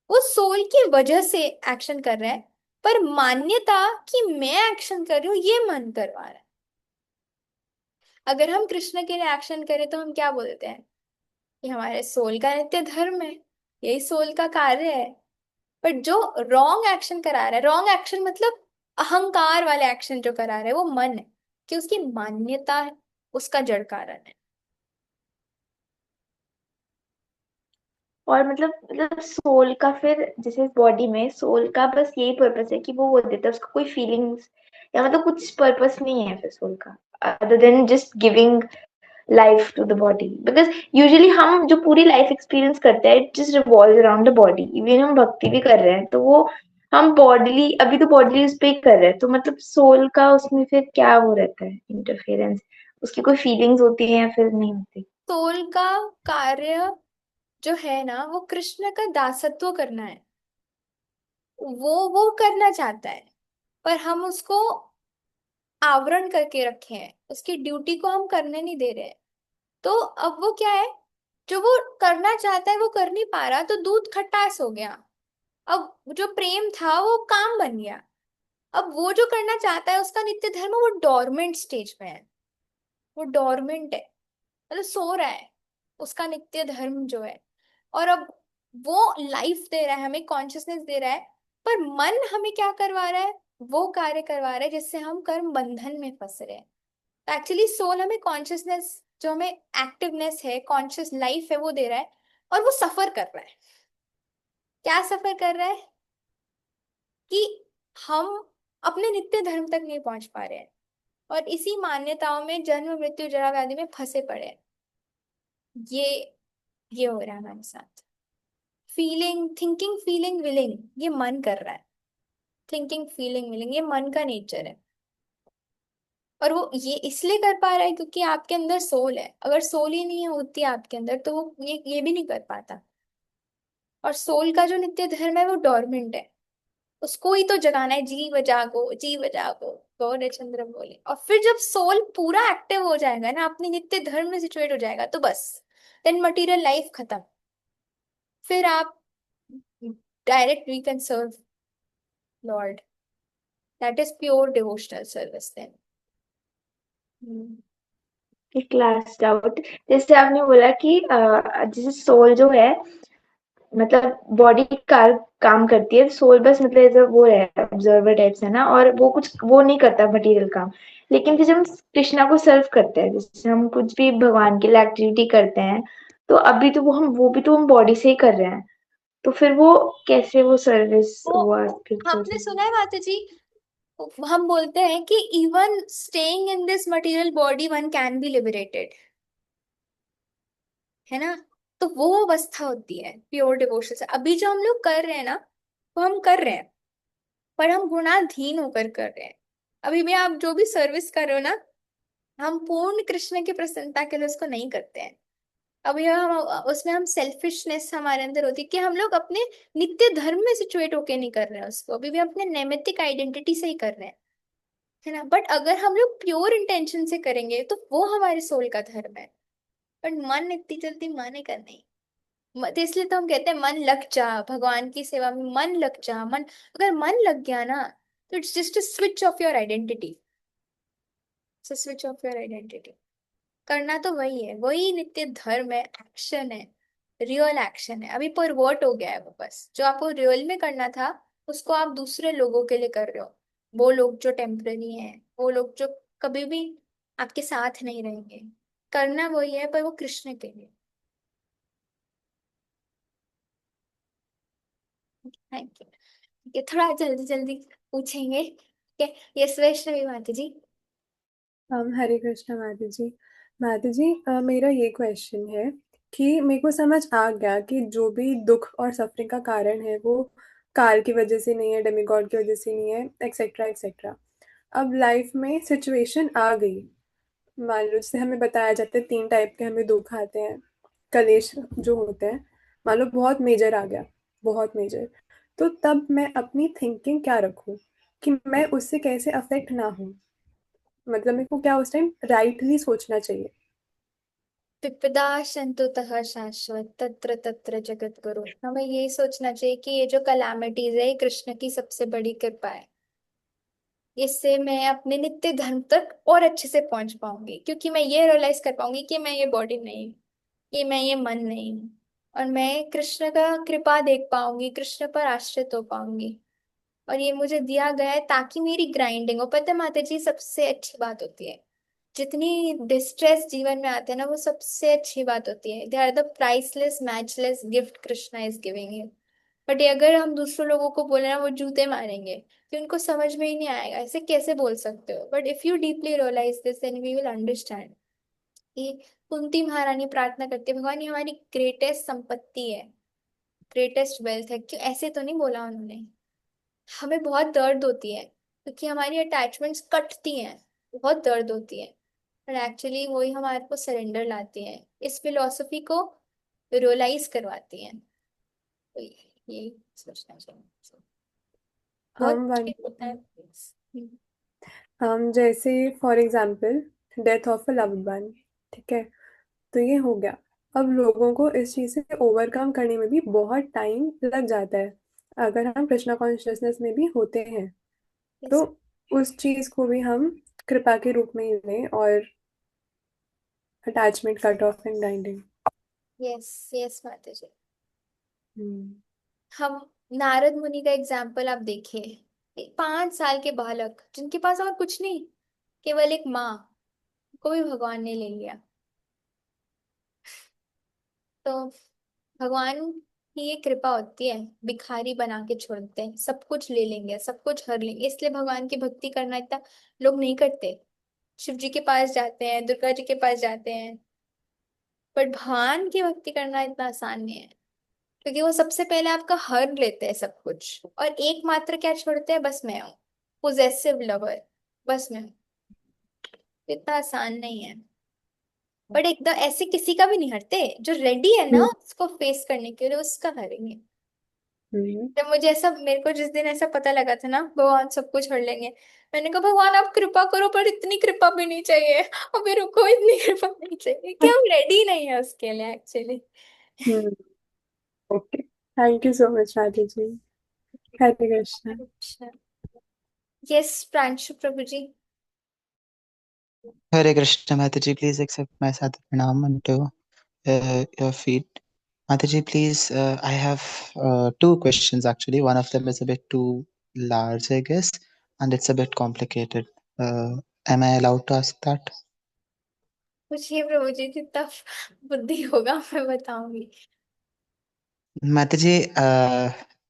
वो सोल की वजह से एक्शन कर रहा है, पर मान्यता कि मैं एक्शन कर रही हूँ ये मन करवा रहा है. अगर हम कृष्ण के लिए एक्शन करें तो हम क्या बोलते हैं, ये हमारे सोल का नित्य धर्म है, यही सोल का कार्य है. बट जो रॉन्ग एक्शन करा रहा है, रॉन्ग एक्शन मतलब अहंकार वाले एक्शन जो करा रहा है, वो मन है, कि उसकी मान्यता है, उसका जड़ कारण है. और मतलब सोल का फिर जैसे बॉडी में सोल का बस यही पर्पस है कि वो देता है, उसका कोई फीलिंग्स या मतलब कुछ पर्पस नहीं है फिर सोल का, other than just giving life to the body, because usually हम जो पूरी लाइफ एक्सपीरियंस करते हैं it just revolve around the body. Even हम भक्ति भी कर रहे हैं तो वो हम बॉडीली, अभी तो बॉडीली उस पे ही कर रहे हैं, तो मतलब सोल का उसमें फिर क्या वो रहता है इंटरफेरेंस, उसकी कोई फीलिंग्स होती है या फिर नहीं होती? सोल का कार्य जो है ना, वो कृष्ण का दासत्व करना है। वो करना चाहता है, पर हम उसको आवरण करके रखे हैं, उसकी ड्यूटी को हम करने नहीं दे रहे हैं। तो अब वो क्या है, जो वो करना चाहता है वो कर नहीं पा रहा, तो दूध खटास हो गया। अब जो प्रेम था वो काम बन गया। अब वो जो करना चाहता है उसका नित्य धर्म, वो डोरमेंट स्टेज में है, वो डोरमेंट है, मतलब सो रहा है, उसका नित्य धर्म जो है। और अब वो लाइफ दे रहा है हमें, कॉन्शियसनेस दे रहा है, पर मन हमें क्या करवा रहा है, वो कार्य करवा रहा है जिससे हम कर्म बंधन में फंस रहे हैं। तो एक्चुअली सोल हमें कॉन्शियसनेस, जो हमें एक्टिवनेस है, कॉन्शियस लाइफ है, वो दे रहा है, और वो सफर कर रहा है। क्या सफर कर रहा है कि हम अपने नित्य धर्म तक नहीं पहुंच पा रहे हैं, और इसी मान्यताओं में जन्म मृत्यु जरा व्याधि में फंसे पड़े हैं। ये ये हो रहा है हमारे साथ। फीलिंग, थिंकिंग, फीलिंग, विलिंग, ये मन कर रहा है। थिंकिंग, फीलिंग, विलिंग, ये मन का नेचर है। और वो ये इसलिए कर पा रहा है क्योंकि आपके अंदर सोल है। अगर सोल ही नहीं होती आपके अंदर तो वो ये भी नहीं कर पाता। और सोल का जो नित्य धर्म है वो डोरमेंट है, उसको ही तो जगाना है। जीव जागो, जीव जागो, गौर चंद्र बोले। और फिर जब सोल पूरा एक्टिव हो जाएगा ना, अपने नित्य धर्म में सिचुएट हो जाएगा, तो बस देन मटेरियल लाइफ खत्म। फिर आप direct we can serve Lord, that is pure devotional service then. एक लास्ट डाउट, जैसे आपने बोला कि जैसे सोल जो है, मतलब बॉडी काम करती है, सोल बस मतलब एज वो है ऑब्जर्वर टाइप्स है ना, और वो कुछ वो नहीं करता मटेरियल काम। लेकिन फिर जब हम कृष्णा को सर्व करते हैं, जैसे हम कुछ भी भगवान के लिए एक्टिविटी करते हैं, तो अभी तो वो भी तो हम बॉडी से ही कर रहे हैं, तो फिर वो कैसे वो सर्विस वो हुआ फिर आपने सुना है माता जी, हम बोलते हैं कि even staying in this material body one can be liberated, है ना। तो वो अवस्था होती है प्योर डिवोशन से। अभी जो हम लोग कर रहे हैं ना, वो हम कर रहे हैं, पर हम गुणाधीन होकर कर रहे हैं। अभी भी आप जो भी सर्विस कर रहे हो ना, हम पूर्ण कृष्ण की प्रसन्नता के लिए उसको नहीं करते हैं। अभी हम उसमें हम सेल्फिशनेस हमारे अंदर होती है कि हम लोग अपने नित्य धर्म में सिचुएट होके नहीं कर रहे हैं उसको, अभी भी अपने नैमित्तिक आइडेंटिटी से ही कर रहे हैं, है ना। बट अगर हम लोग प्योर इंटेंशन से करेंगे तो वो हमारे सोल का धर्म है। बट मन इतनी जल्दी मानेगा नहीं। तो इसलिए तो हम कहते हैं मन लग जा, भगवान की सेवा में मन लग जा। मन, अगर मन लग गया ना, तो it's just a switch off your identity, switch off your identity. करना तो वही है, वही नित्य धर्म है, एक्शन है, रियल एक्शन है। अभी परवर्ट हो गया है वो, बस जो आपको रियल में करना था उसको आप दूसरे लोगों के लिए कर रहे हो। वो लोग जो टेम्पररी हैं, वो लोग जो कभी भी आपके साथ नहीं रहेंगे। करना वही है, पर वो कृष्ण के लिए। Thank you. ठीक है, थोड़ा जल्दी जल्दी पूछेंगे, ठीक है। यस वैष्णवी माता जी। हरे कृष्णा माता जी मेरा ये क्वेश्चन है कि मेरे को समझ आ गया कि जो भी दुख और सफरिंग का कारण है वो काल की वजह से नहीं है, डेमिगॉड की वजह से नहीं है, एक्सेट्रा एक्सेट्रा। अब लाइफ में सिचुएशन आ गई, मान लो जैसे हमें बताया जाता है 3 टाइप के हमें दुख आते हैं, कलेश जो होते हैं। मान लो बहुत मेजर आ गया, बहुत मेजर, तो तब मैं अपनी थिंकिंग क्या रखूं कि मैं उससे कैसे अफेक्ट ना हूं? मतलब मेरे को क्या उस टाइम राइटली सोचना चाहिए? विपदा संतुतः शाश्वत तत्र तत्र जगत गुरु। हमें यही सोचना चाहिए कि ये जो कलामिटीज है, ये कृष्ण की सबसे बड़ी कृपा है। इससे मैं अपने नित्य धर्म तक और अच्छे से पहुंच पाऊंगी, क्योंकि मैं ये रियलाइज कर पाऊंगी कि मैं ये बॉडी नहीं हूँ, कि मैं ये मन नहीं हूँ। और मैं कृष्ण का कृपा देख पाऊंगी, कृष्ण पर आश्रित हो पाऊंगी। और ये मुझे दिया गया है ताकि मेरी ग्राइंडिंग हो। पता है माता जी, सबसे अच्छी बात होती है, जितनी डिस्ट्रेस जीवन में आते हैं ना, वो सबसे अच्छी बात होती है। They are the priceless matchless gift Krishna is giving you. But ये अगर हम दूसरों लोगों को बोले ना, वो जूते मारेंगे कि उनको समझ में ही नहीं आएगा, ऐसे कैसे बोल सकते हो। But if you deeply realise this then we will understand ये कुंती महारानी प्रार्थना करती है, भगवान ये हमारी ग्रेटेस्ट संपत्ति है, ग्रेटेस्ट वेल्थ है। क्यों ऐसे तो नहीं बोला उन्होंने। हमें बहुत दर्द होती है क्योंकि हमारी अटैचमेंट्स कटती हैं, बहुत दर्द होती है, पर एक्चुअली वही हमारे को सरेंडर लाती है, इस फिलोसफी को रियलाइज करवाती है। तो यही सोचना चाहिए। बहुत हम मुश्किल होता है। वन हम जैसे for example death of a loved one, ठीक है, तो ये हो गया। अब लोगों को इस चीज़ से ओवरकम करने में भी बहुत टाइम लग जाता है, अगर हम कृष्णा कॉन्शियसनेस में भी होते हैं तो यस उस चीज़ को भी हम कृपा के रूप में ही लें, और attachment cut off and grinding. Yes yes माता जी। हम्म। हम नारद मुनि का एग्जाम्पल आप देखिए, एक 5 साल के बालक जिनके पास और कुछ नहीं, केवल एक माँ, को भी भगवान ने ले लिया। तो भगवान की ये कृपा होती है, भिखारी बना के छोड़ते हैं, सब कुछ ले लेंगे, सब कुछ हर लेंगे, इसलिए भगवान की भक्ति करना इतना लोग नहीं करते। शिव जी के पास जाते हैं, दुर्गा जी के पास जाते हैं, बट भगवान की भक्ति करना इतना आसान नहीं है, क्योंकि वो सबसे पहले आपका हर लेते हैं सब कुछ, और एकमात्र क्या छोड़ते हैं, बस मैं हूँ, पोजेसिव लवर, बस मैं हूँ। इतना आसान नहीं है, बट एकदम ऐसे किसी का भी नहीं हरते, जो रेडी है ना हम्म। उसको फेस करने के लिए उसका हरेंगे। हम्म। जब मुझे ऐसा, मेरे को जिस दिन ऐसा पता लगा था ना भगवान सब कुछ हर लेंगे, मैंने कहा भगवान आप कृपा करो, पर इतनी कृपा भी नहीं चाहिए, अभी रुको, इतनी कृपा नहीं चाहिए कि हम रेडी नहीं है उसके लिए actually. Hmm. Okay, thank you so much Radhe ji. Hare Krishna. अच्छा, yes Pranshu prabhu ji. Hare Krishna, Mataji, please accept my Sadhu Pranam unto your feet. Mataji, please, I have two questions actually. One of them is a bit too large, I guess, and it's a bit complicated. Am I allowed to ask that? पूछिए प्रभु जी, जितना बुद्धि होगा मैं बताऊंगी। Mataji,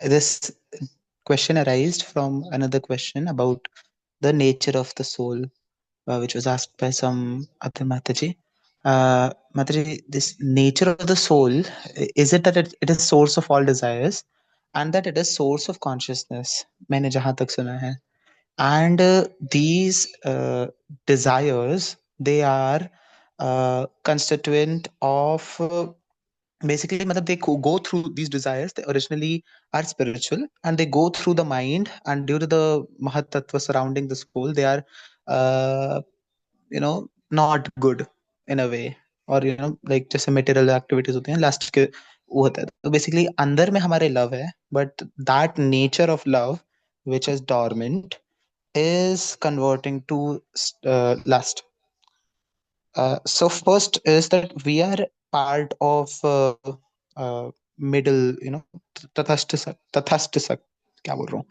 this question arised from another question about the nature of the soul, which was asked by some other Mataji. Mataji, this nature of the soul, is it that it is source of all desires and that it is source of consciousness? मैंने जहाँ तक सुना है. And these desires, they are constituent of basically मतलब they go through these desires. They originally are spiritual and they go through the mind, and due to the Mahat Tattva surrounding the soul, they are uh, not good in a way, or like जैसे material activities होते हैं lust के वो होता है. तो basically अंदर में हमारे love है, but that nature of love which is dormant is converting to lust. So first is that we are part of middle, तथस्थ क्या बोल रहा हूँ,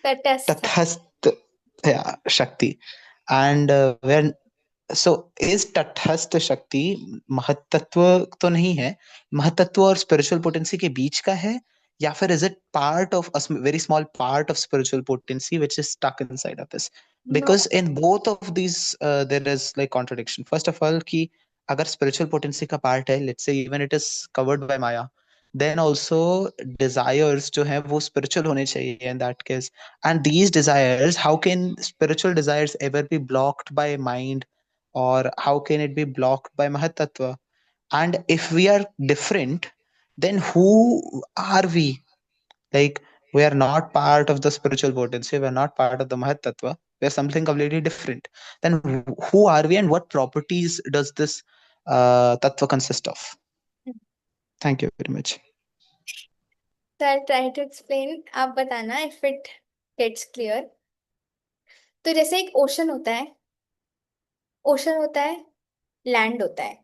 तटस्थ। तथस्थ, yeah, शक्ति. And when सो इस तटस्थ शक्ति महतत्व तो नहीं है, महतत्व और स्पिरिचुअल पोटेंसी के बीच का है, या फिर is it part of a very small part of spiritual potency which is stuck inside of this? No, because in both of these there is like contradiction. First of all कि अगर spiritual potency का part है, let's say even it is covered by maya, then also desires जो है वो spiritual होने चाहिए in that case. And these desires, how can spiritual desires ever be blocked by mind, or how can it be blocked by Mahat Tattva? And if we are different, then who are we? Like, we are not part of the spiritual potency, we are not part of the Mahat Tattva, we are something completely different. Then who are we and what properties does this Tattva consist of? Thank you very much. so I'll try to explain, आप बताना if it gets clear। तो जैसे एक ocean होता है, ocean होता है, land होता है,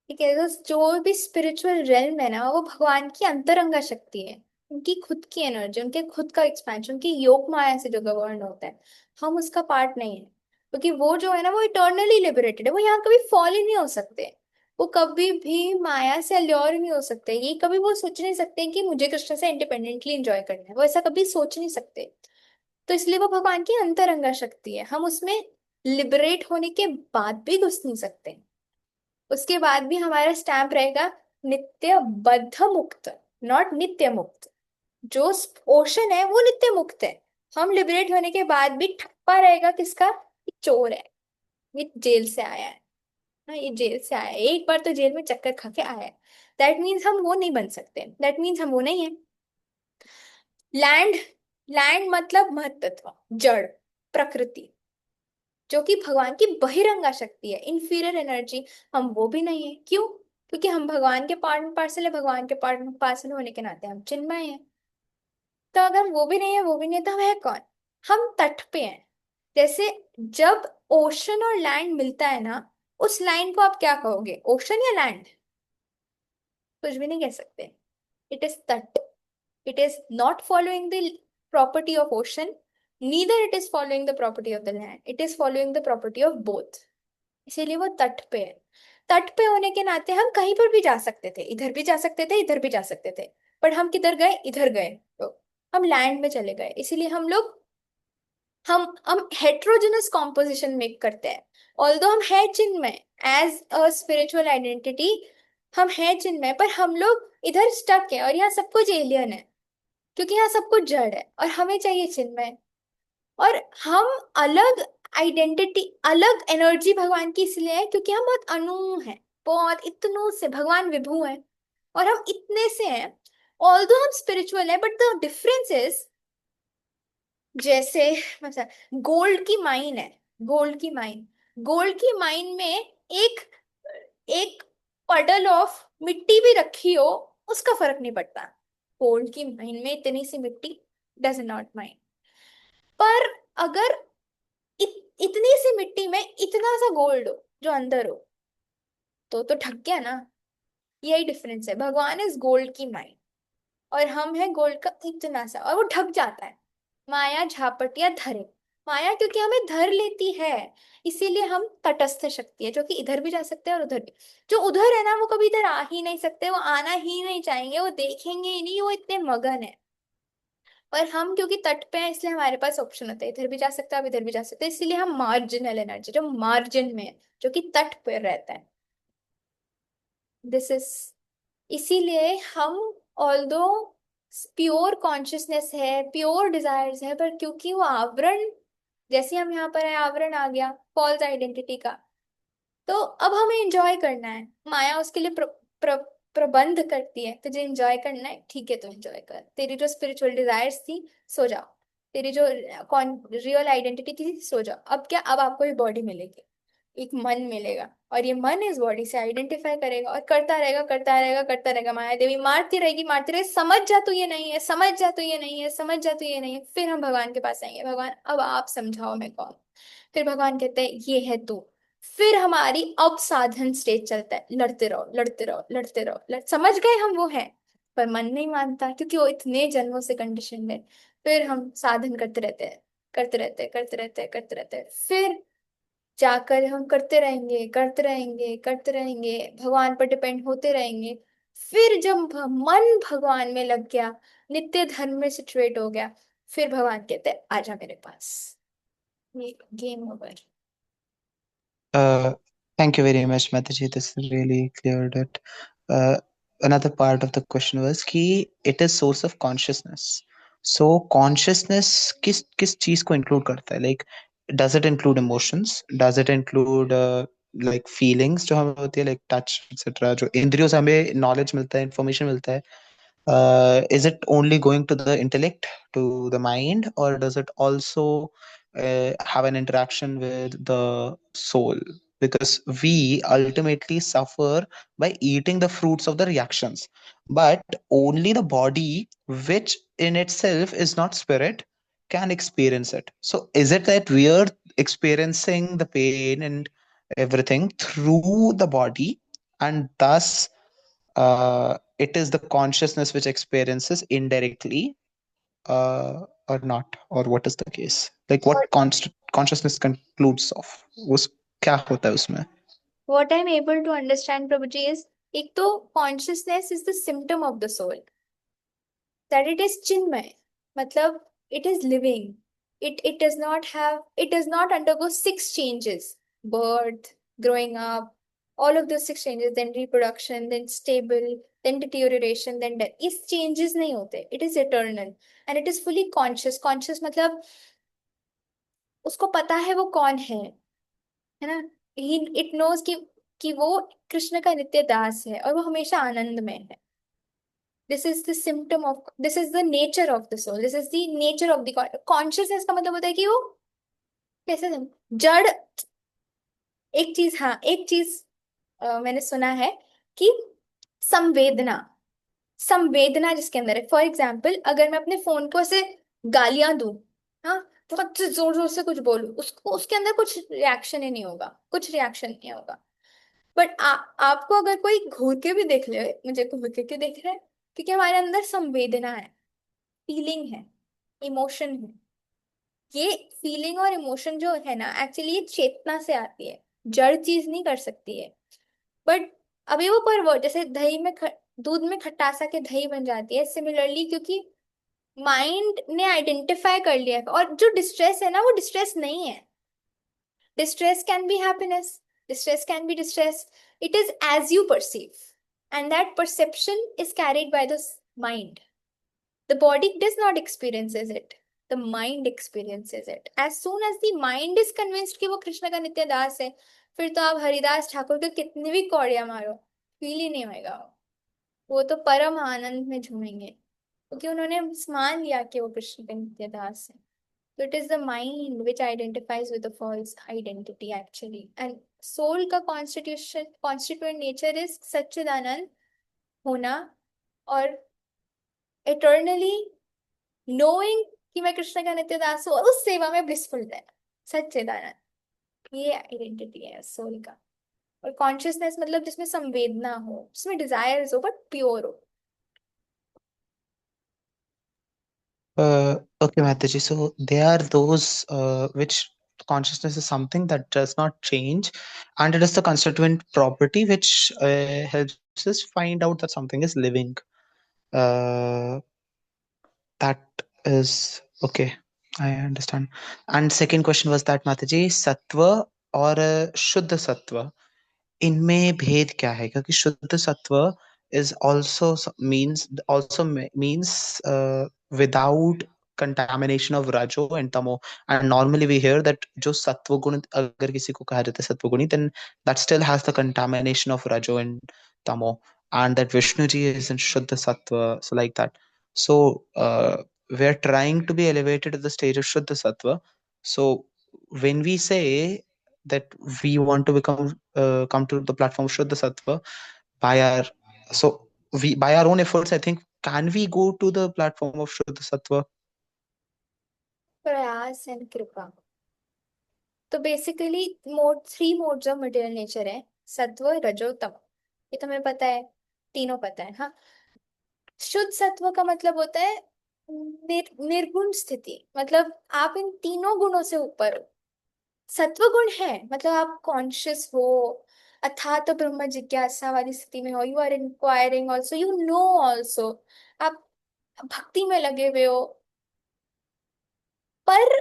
ठीक है। तो जो भी स्पिरिचुअल रेल्म है ना, वो भगवान की अंतरंगा शक्ति है, उनकी खुद की एनर्जी, उनके खुद का एक्सपेंशन, उनकी योग माया से जो गवर्न होता है। हम उसका पार्ट नहीं है, क्योंकि वो जो है ना वो इटर्नली लिबरेटेड है, वो यहाँ कभी फॉल ही नहीं हो सकते, वो कभी भी माया से अल्योर नहीं हो सकते, ये कभी वो सोच नहीं सकते कि मुझे कृष्ण से इंडिपेंडेंटली एंजॉय करना है, वो ऐसा कभी सोच नहीं सकते। तो इसलिए वो भगवान की अंतरंगा शक्ति है, हम उसमें लिबरेट होने के बाद भी घुस नहीं सकते। उसके बाद भी हमारा स्टैम्प रहेगा नित्य बद्ध मुक्त, नॉट नित्य मुक्त। जो ओशन है वो नित्य मुक्त है। हम लिबरेट होने के बाद भी ठप्पा रहेगा किसका? ये चोर है, ये जेल से आया है ना, ये जेल से आया है, एक बार तो जेल में चक्कर खा के आया है। दैट मीन्स हम वो नहीं बन सकते, दैट मीन्स हम वो नहीं है। लैंड, लैंड मतलब महत्त्व, जड़, प्रकृति, जो कि भगवान की बहिरंगा शक्ति है, इंफीरियर एनर्जी, हम वो भी नहीं है। क्यों? क्योंकि हम भगवान के पार्ट एंड पार्सल है, भगवान के पार्ट एंड पार्सल होने के नाते हम चिन्मय हैं। तो अगर वो भी नहीं है, वो भी नहीं है, तो हम है कौन? हम तट पे हैं। जैसे जब ओशन और लैंड मिलता है ना, उस लाइन को आप क्या कहोगे, ओशन या लैंड? कुछ भी नहीं कह सकते। इट इज तट। It is not following the property of ocean, neither it is following the property of the land. It is following the property of both. इसीलिए वो तट पे है। तट पे होने के नाते हम कहीं पर भी जा सकते थे, इधर भी जा सकते थे, इधर भी जा सकते थे, पर हम किधर गए? इधर गए, तो हम लैंड में चले गए। इसीलिए हम लोग हम हेट्रोजेनस कॉम्पोजिशन मेक करते हैं। ऑल्दो हम है चिन्मय, एज अ स्पिरिचुअल आइडेंटिटी हम है चिन्मय, पर हम लोग इधर स्टक है और यहाँ सब कुछ एलियन है, क्योंकि यहाँ सब कुछ जड़ है और हमें चाहिए चिन्मय। और हम अलग आइडेंटिटी, अलग एनर्जी भगवान की इसलिए है क्योंकि हम बहुत अणु हैं, बहुत इतनों से, भगवान विभु हैं और हम इतने से हैं। ऑल्दो हम स्पिरिचुअल है, बट द डिफरेंस इज, जैसे मतलब गोल्ड की माइन है, गोल्ड की माइन, गोल्ड की माइन में एक एक पडल ऑफ मिट्टी भी रखी हो, उसका फर्क नहीं पड़ता। गोल्ड की माइन में इतनी सी मिट्टी डज नॉट माइंड। पर अगर इतनी सी मिट्टी में इतना सा गोल्ड हो जो अंदर हो, तो ठग गया ना। यही डिफरेंस है, भगवान इज गोल्ड की माइंड और हम है गोल्ड का इतना सा, और वो ढक जाता है। माया झापटिया धरे, माया क्योंकि हमें धर लेती है, इसीलिए हम तटस्थ शक्ति है जो कि इधर भी जा सकते हैं और उधर भी। जो उधर है ना, वो कभी इधर आ ही नहीं सकते, वो आना ही नहीं चाहेंगे, वो देखेंगे ही नहीं, वो इतने मगन है। पर हम क्योंकि तट पे हैं, इसलिए हमारे पास ऑप्शन होता है, इधर भी जा सकते हैं, अब इधर भी जा सकते हैं, इसीलिए हम मार्जिनल एनर्जी, जो मार्जिन में है, जो कि तट पे रहता है, दिस इज। इसीलिए हम ऑल्दो प्योर कॉन्शियसनेस है, प्योर डिजायर्स है, पर क्योंकि वो आवरण, जैसे हम यहाँ पर है, आवरण आ गया फॉल्स आइडेंटिटी का, तो अब हमें एंजॉय करना है। माया उसके लिए प्रबंध करती है, तुझे एंजॉय करना है, ठीक है, तो एंजॉय कर। तेरी जो स्पिरिचुअल डिजायर्स थी, सो जाओ। तेरी जो रियल आइडेंटिटी थी, सो जाओ। अब क्या, अब आपको एक बॉडी मिलेगी, एक मन मिलेगा, और ये मन इस बॉडी से आइडेंटिफाई करेगा और करता रहेगा, करता रहेगा, करता रहेगा। माया देवी मारती रहेगी, मारती रहेगी, समझ जा तू ये नहीं है, समझ जा तू ये नहीं है, समझ जा तू ये नहीं है। फिर हम भगवान के पास आएंगे, भगवान अब आप समझाओ मैं कौन। फिर भगवान कहते हैं ये है तू। फिर हमारी अब साधन स्टेज चलता है, लड़ते रहो, लड़ते रहो, लड़ते रहो, समझ गए हम वो है, पर मन नहीं मानता क्योंकि वो इतने जन्मों से कंडीशन है। फिर हम साधन करते रहते हैं, करते रहते हैं, करते रहते हैं, करते रहते हैं, फिर जाकर हम करते रहेंगे, करते रहेंगे, करते रहेंगे, भगवान पर डिपेंड होते रहेंगे। फिर जब मन भगवान में लग गया, नित्य धर्म में सिचुएट हो गया, फिर भगवान कहते हैं आजा मेरे पास, ये game over. Uh, Thank you very much, Mataji. This really cleared it. Another part of the question was कि it is source of consciousness. So consciousness किस चीज को include करता है? Like, does it include emotions? Does it include like feelings जो हमें होती है, like touch, etc. जो इंद्रियों से हमें knowledge मिलता है, information मिलता है? Is it only going to the intellect, to the mind, or does it also have an interaction with the soul? Because we ultimately suffer by eating the fruits of the reactions, but only the body, which in itself is not spirit, can experience it. So, is it that we are experiencing the pain and everything through the body, and thus it is the consciousness which experiences indirectly, or not, or what is the case? Like, what consciousness concludes of? उस क्या होता है उसमें? What I'm able to understand, Prabhuji, is एक तो consciousness is the symptom of the soul, that it is chinmay, मतलब it is living. It does not undergo 6 changes: birth, growing up, all of those 6 changes, then reproduction, then stable, then deterioration, then death. इस changes नहीं होते. It is eternal and it is fully conscious. Conscious मतलब उसको पता है वो कौन है ना. It knows कि वो कृष्ण का नित्य दास है और वो हमेशा आनंद में है. This is the symptom of, this is the nature of the soul. This is the nature of the consciousness. का मतलब होता है कि वो कैसे जड़. एक चीज, हाँ एक चीज मैंने सुना है कि संवेदना, संवेदना जिसके अंदर है. फॉर एग्जाम्पल अगर मैं अपने फोन को ऐसे गालियां दूं, हाँ बहुत जोर जोर से कुछ बोलूं, उसको उसके अंदर कुछ रिएक्शन ही नहीं होगा, कुछ रिएक्शन नहीं होगा. बट आपको अगर कोई घूर के भी देख ले, मुझे घूर के क्यों देख रहा है, क्योंकि हमारे अंदर संवेदना है, फीलिंग है, इमोशन है. ये फीलिंग और इमोशन जो है ना, एक्चुअली ये चेतना से आती है, जड़ चीज नहीं कर सकती है. बट अभी वो पर जैसे दही में दूध में खटासा के दही बन जाती है, सिमिलरली क्योंकि माइंड ने आइडेंटिफाई कर लिया है. और जो डिस्ट्रेस है ना, वो डिस्ट्रेस नहीं है. Distress can be happiness, distress can be distress. It is as you perceive and that perception is carried by the mind. The body does not experiences it. The mind experiences it. As soon as the mind is convinced कि वो कृष्ण का नित्य दास है, फिर तो आप हरिदास ठाकुर के कितनी भी कौड़ियां मारो, फील ही नहीं होएगा. वो तो परम आनंद में झूमेंगे क्योंकि उन्होंने मान लिया कि वो कृष्ण के नित्य दास है. So it is the mind which identifies with the false identity actually. And soul का constituent nature is सच्चिदानंद होना और eternally knowing कि मैं कृष्ण का नित्य दास हूँ और उस सेवा में ब्लिसफुल रहना, सच्चिदानंद. ये आइडेंटिटी है सोल का. और कॉन्शियसनेस मतलब जिसमें संवेदना हो, जिसमें डिजायर्स हो, बट प्योर हो. Okay, Mataji. So they are those which consciousness is something that does not change, and it is the constituent property which helps us find out that something is living. Uh, that is okay. I understand. And second question was that Mataji, sattva और शुद्ध सत्व, इनमें भेद क्या है? क्योंकि शुद्ध सत्व is also means without contamination of rajo and tamo, and normally we hear that जो सत्व गुण अगर किसी को कहा जाता है सत्व गुणी, then that still has the contamination of rajo and tamo, and that Vishnu ji is in shuddha sattva, so like that. So we're trying to be elevated to the stage of shuddha sattva. So when we say that we want to become come to the platform of Shuddha Sattva by our, so we by our own efforts, I think, can we go to the platform of Shuddha Sattva? प्रयास and कृपा. तो basically three modes of material nature है, सत्व रजो तम. ये तुम्हें पता है, तीनों पता है. हाँ, शुद्ध सत्व का मतलब होता है निर्गुण स्थिति, मतलब आप इन तीनों गुणों से ऊपर हो. सत्व गुण है मतलब आप कॉन्शियस हो, अथात तो ब्रह्म जिज्ञासा वाली स्थिति में हो, you are inquiring also, you know also, आप भक्ति में लगे हुए हो. पर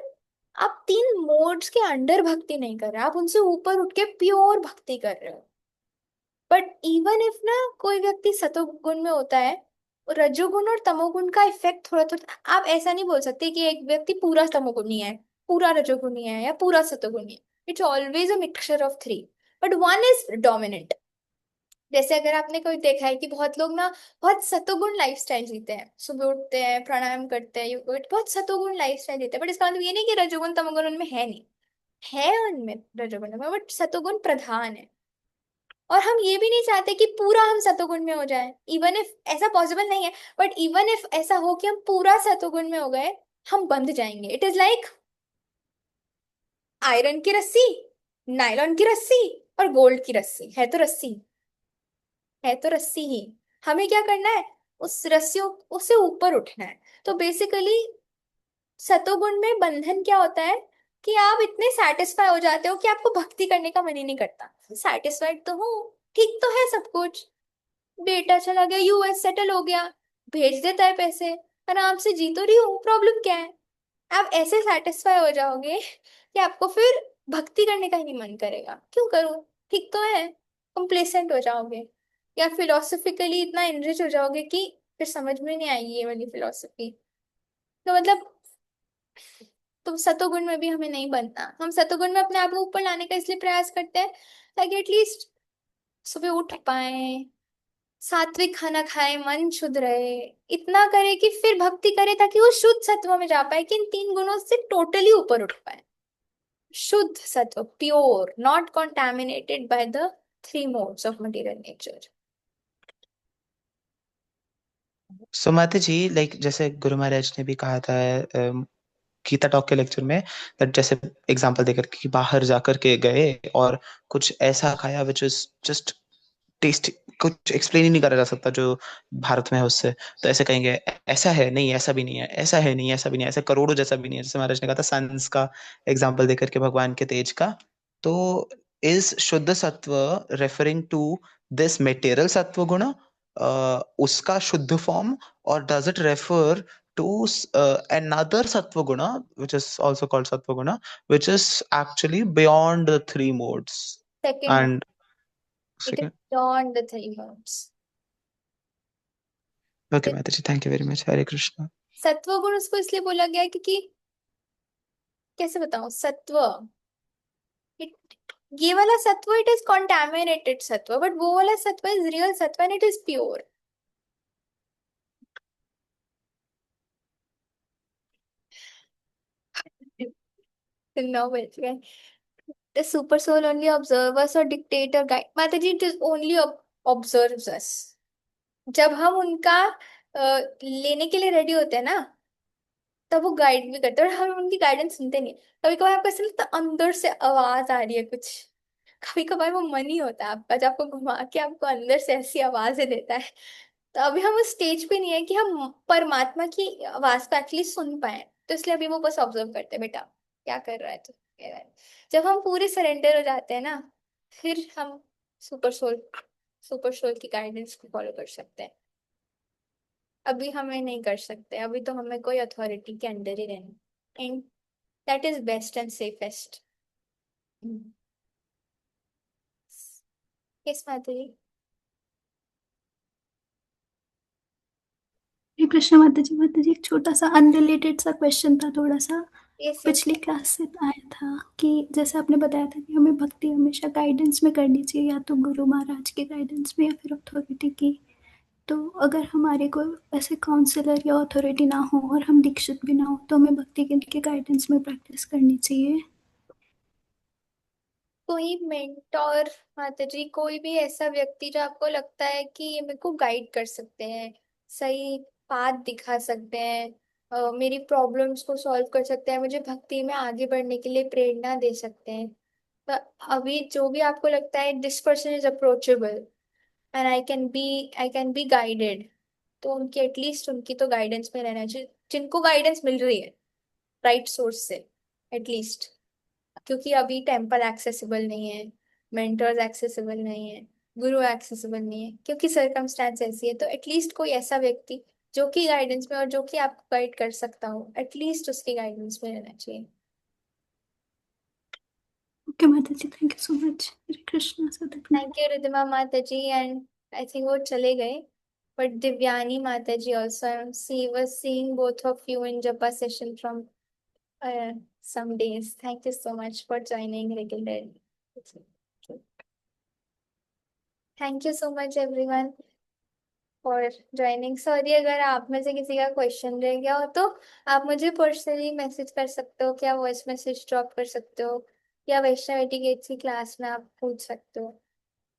आप तीन मोड्स के अंडर भक्ति नहीं कर रहे, आप उनसे ऊपर उठ के प्योर भक्ति कर रहे हो. बट इवन इफ ना कोई व्यक्ति सतोगुण में होता है, रजोगुण और तमोगुण का इफेक्ट थोड़ा थोड़ा, आप ऐसा नहीं बोल सकते कि एक व्यक्ति पूरा तमोगुणी है, पूरा रजोगुणी है या पूरा सतोगुणी है. It's always a mixture of three, but one is dominant. जैसे अगर आपने कोई देखा है कि बहुत लोग ना बहुत सतोगुण लाइफस्टाइल जीते हैं, सुबह उठते हैं, प्राणायाम करते हैं, बहुत सतोगुण लाइफस्टाइल जीते हैं, बट इसका मतलब ये नहीं कि रजोगुण तमोगुण उनमें है नहीं, है उनमें रजोगुण, बट सतोगुण प्रधान है. और हम ये भी नहीं चाहते कि पूरा हम सतोगुण में हो जाए, इवन इफ ऐसा पॉसिबल नहीं है, बट इवन इफ ऐसा हो कि हम पूरा सतोगुण में हो गए, हम बंध जाएंगे. इट इज लाइक आयरन की रस्सी, नायलॉन की रस्सी और गोल्ड की रस्सी. है तो रस्सी, है तो रस्सी ही. हमें क्या करना है, उस रस्सियों उससे ऊपर उठना है. तो बेसिकली सतोगुण में बंधन क्या होता है कि आप इतने सेटिस्फाई हो जाते हो कि आपको भक्ति करने का मन ही नहीं करता. सेटिस्फाइड तो हूँ, ठीक तो है सब कुछ, बेटा चला गया यूएस, सेटल हो गया, भेज देता है पैसे, आराम से जी तो रही हूँ, प्रॉब्लम क्या है. आप ऐसे सेटिस्फाई हो जाओगे कि आपको फिर भक्ति करने का ही नहीं मन करेगा. क्यों करूं, ठीक तो है. कंप्लेसेंट हो जाओगे, या फिलोसफिकली इतना इनरिच हो जाओगे कि फिर समझ में नहीं आएगी ये वाली फिलोसफी। तो मतलब तो सतोगुण में भी हमें नहीं बनना। हम सतोगुण में अपने आप को ऊपर लाने का इसलिए प्रयास करते हैं ताकि एटलीस्ट सुबह उठ पाए, सात्विक खाना खाए, मन शुद्ध रहे, इतना करे कि फिर भक्ति करे ताकि वो शुद्ध सत्व में जा पाए, कि इन 3 गुणों से टोटली ऊपर उठ पाए। शुद्ध सत्व, pure, not contaminated by the 3 modes of material nature. सो माता जी, लाइक जैसे गुरु महाराज ने भी कहा था गीता टॉक के लेक्चर में, दैट जैसे एग्जांपल देकर कि बाहर जाकर के गए और कुछ ऐसा खाया विच इज जस्ट टेस्ट, कुछ एक्सप्लेन ही नहीं करा जा सकता जो भारत में है उससे। तो ऐसे कहेंगे ऐसा है नहीं, ऐसा भी नहीं है, ऐसा है नहीं, ऐसा भी नहीं है, ऐसा करोड़ों जैसा भी नहीं है। जैसे महाराज ने कहा था सन्स का एग्जांपल देकर के, भगवान के तेज का। तो इज शुद्ध सत्व रेफरिंग टू दिस मेटेरियल सत्व गुण, उसका शुद्ध फॉर्म, और does it refer to another sattva guna which is also called sattva guna, which is actually beyond the 3 modes? Second, And it is second, beyond the 3 modes. okay Mataji, thank you very much. Hare Krishna. सत्व गुण उसको इसलिए बोला गया है क्योंकि, कैसे बताऊं, सत्व, ये वाला सत्व इट इज कॉन्टेमिनेटेड सत्व, बट वो वाला सत्व इज रियल सत्व एंड इट इज प्योर। नौ बज गए। The super soul only observes us or dictate or guide. Mataji, it is only observes us. जब हम उनका लेने के लिए रेडी होते हैं ना, तब वो गाइड भी करते हैं, और हम उनकी गाइडेंस सुनते नहीं। कभी कभार आपको ऐसा लगता है अंदर से आवाज आ रही है कुछ, कभी कभार वो मन ही होता है आपका जो आपको घुमा के आपको अंदर से ऐसी आवाजें देता है। तो अभी हम उस स्टेज पे नहीं है कि हम परमात्मा की आवाज को एक्चुअली सुन पाए, तो इसलिए अभी वो बस ऑब्जर्व करते हैं, बेटा क्या कर रहा है तू, क्या कर रहा है। जब हम पूरे सरेंडर हो जाते हैं ना, फिर हम सुपर सोल सुपर सोल की गाइडेंस को फॉलो कर सकते हैं। अभी हमें नहीं कर सकते, अभी तो हमें कोई अथॉरिटी के अंडर ही रहना, and that is best and safest. Yes Madhuri. Hare Krishna mata ji, एक छोटा सा अनरिलेटेड सा क्वेश्चन था, थोड़ा सा यस पिछली क्लास से आया था कि जैसे आपने बताया था कि हमें भक्ति हमेशा गाइडेंस में करनी चाहिए, या तो गुरु महाराज के गाइडेंस में या फिर अथॉरिटी की। तो अगर हमारे कोई ऐसे काउंसलर या अथॉरिटी ना हो और हम दीक्षित भी ना हो, तो हमें भक्ति के गाइडेंस में प्रैक्टिस करनी चाहिए। कोई मेंटोर माताजी, कोई भी ऐसा व्यक्ति जो आपको लगता है कि ये मेरे को गाइड कर सकते हैं, सही पाथ दिखा सकते हैं, मेरी प्रॉब्लम्स को सॉल्व कर सकते हैं, मुझे भक्ति में आगे बढ़ने के लिए प्रेरणा दे सकते हैं। तो अभी जो भी आपको लगता है this person is approachable and I can be guided, तो उनकी एटलीस्ट उनकी तो गाइडेंस में रहना चाहिए, जिनको गाइडेंस मिल रही है राइट सोर्स से एटलीस्ट। क्योंकि अभी टेम्पल एक्सेसिबल नहीं है, मेंटर्स एक्सेसिबल नहीं है, गुरु एक्सेसिबल नहीं है, क्योंकि सर्कमस्टेंस ऐसी है, तो एटलीस्ट कोई ऐसा व्यक्ति जो कि गाइडेंस में और जो कि आपको गाइड कर सकता हो, एटलीस्ट उसकी गाइडेंस में रहना चाहिए। Okay mata ji, thank you so much. Hare Krishna. Thank you Riddhima mata ji, and I think वो चले गए, but Divyani mata ji also, I was seeing both of you in japa session from some days. Thank you so much for joining regularly. Thank you so much everyone for joining. Sorry अगर आप में से किसी का question रह गया हो तो आप मुझे पर्सनली मैसेज कर सकते हो, क्या वॉइस मैसेज ड्रॉप कर सकते हो, या वैष्णव एटिकेट्स की क्लास में आप पूछ सकते हो,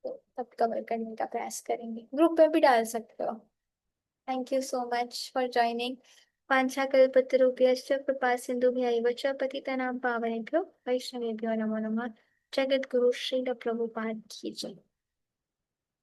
तो तब कवर करने का प्रयास करेंगे, ग्रुप में भी डाल सकते हो। Thank you so much for joining. वाञ्छाकल्पतरुभ्यश्च कृपा सिन्धुभ्यैव च पतितानां पावनेभ्यो वैष्णवेभ्यो नमो नमः। जगद्गुरु श्रील प्रभुपाद की जय।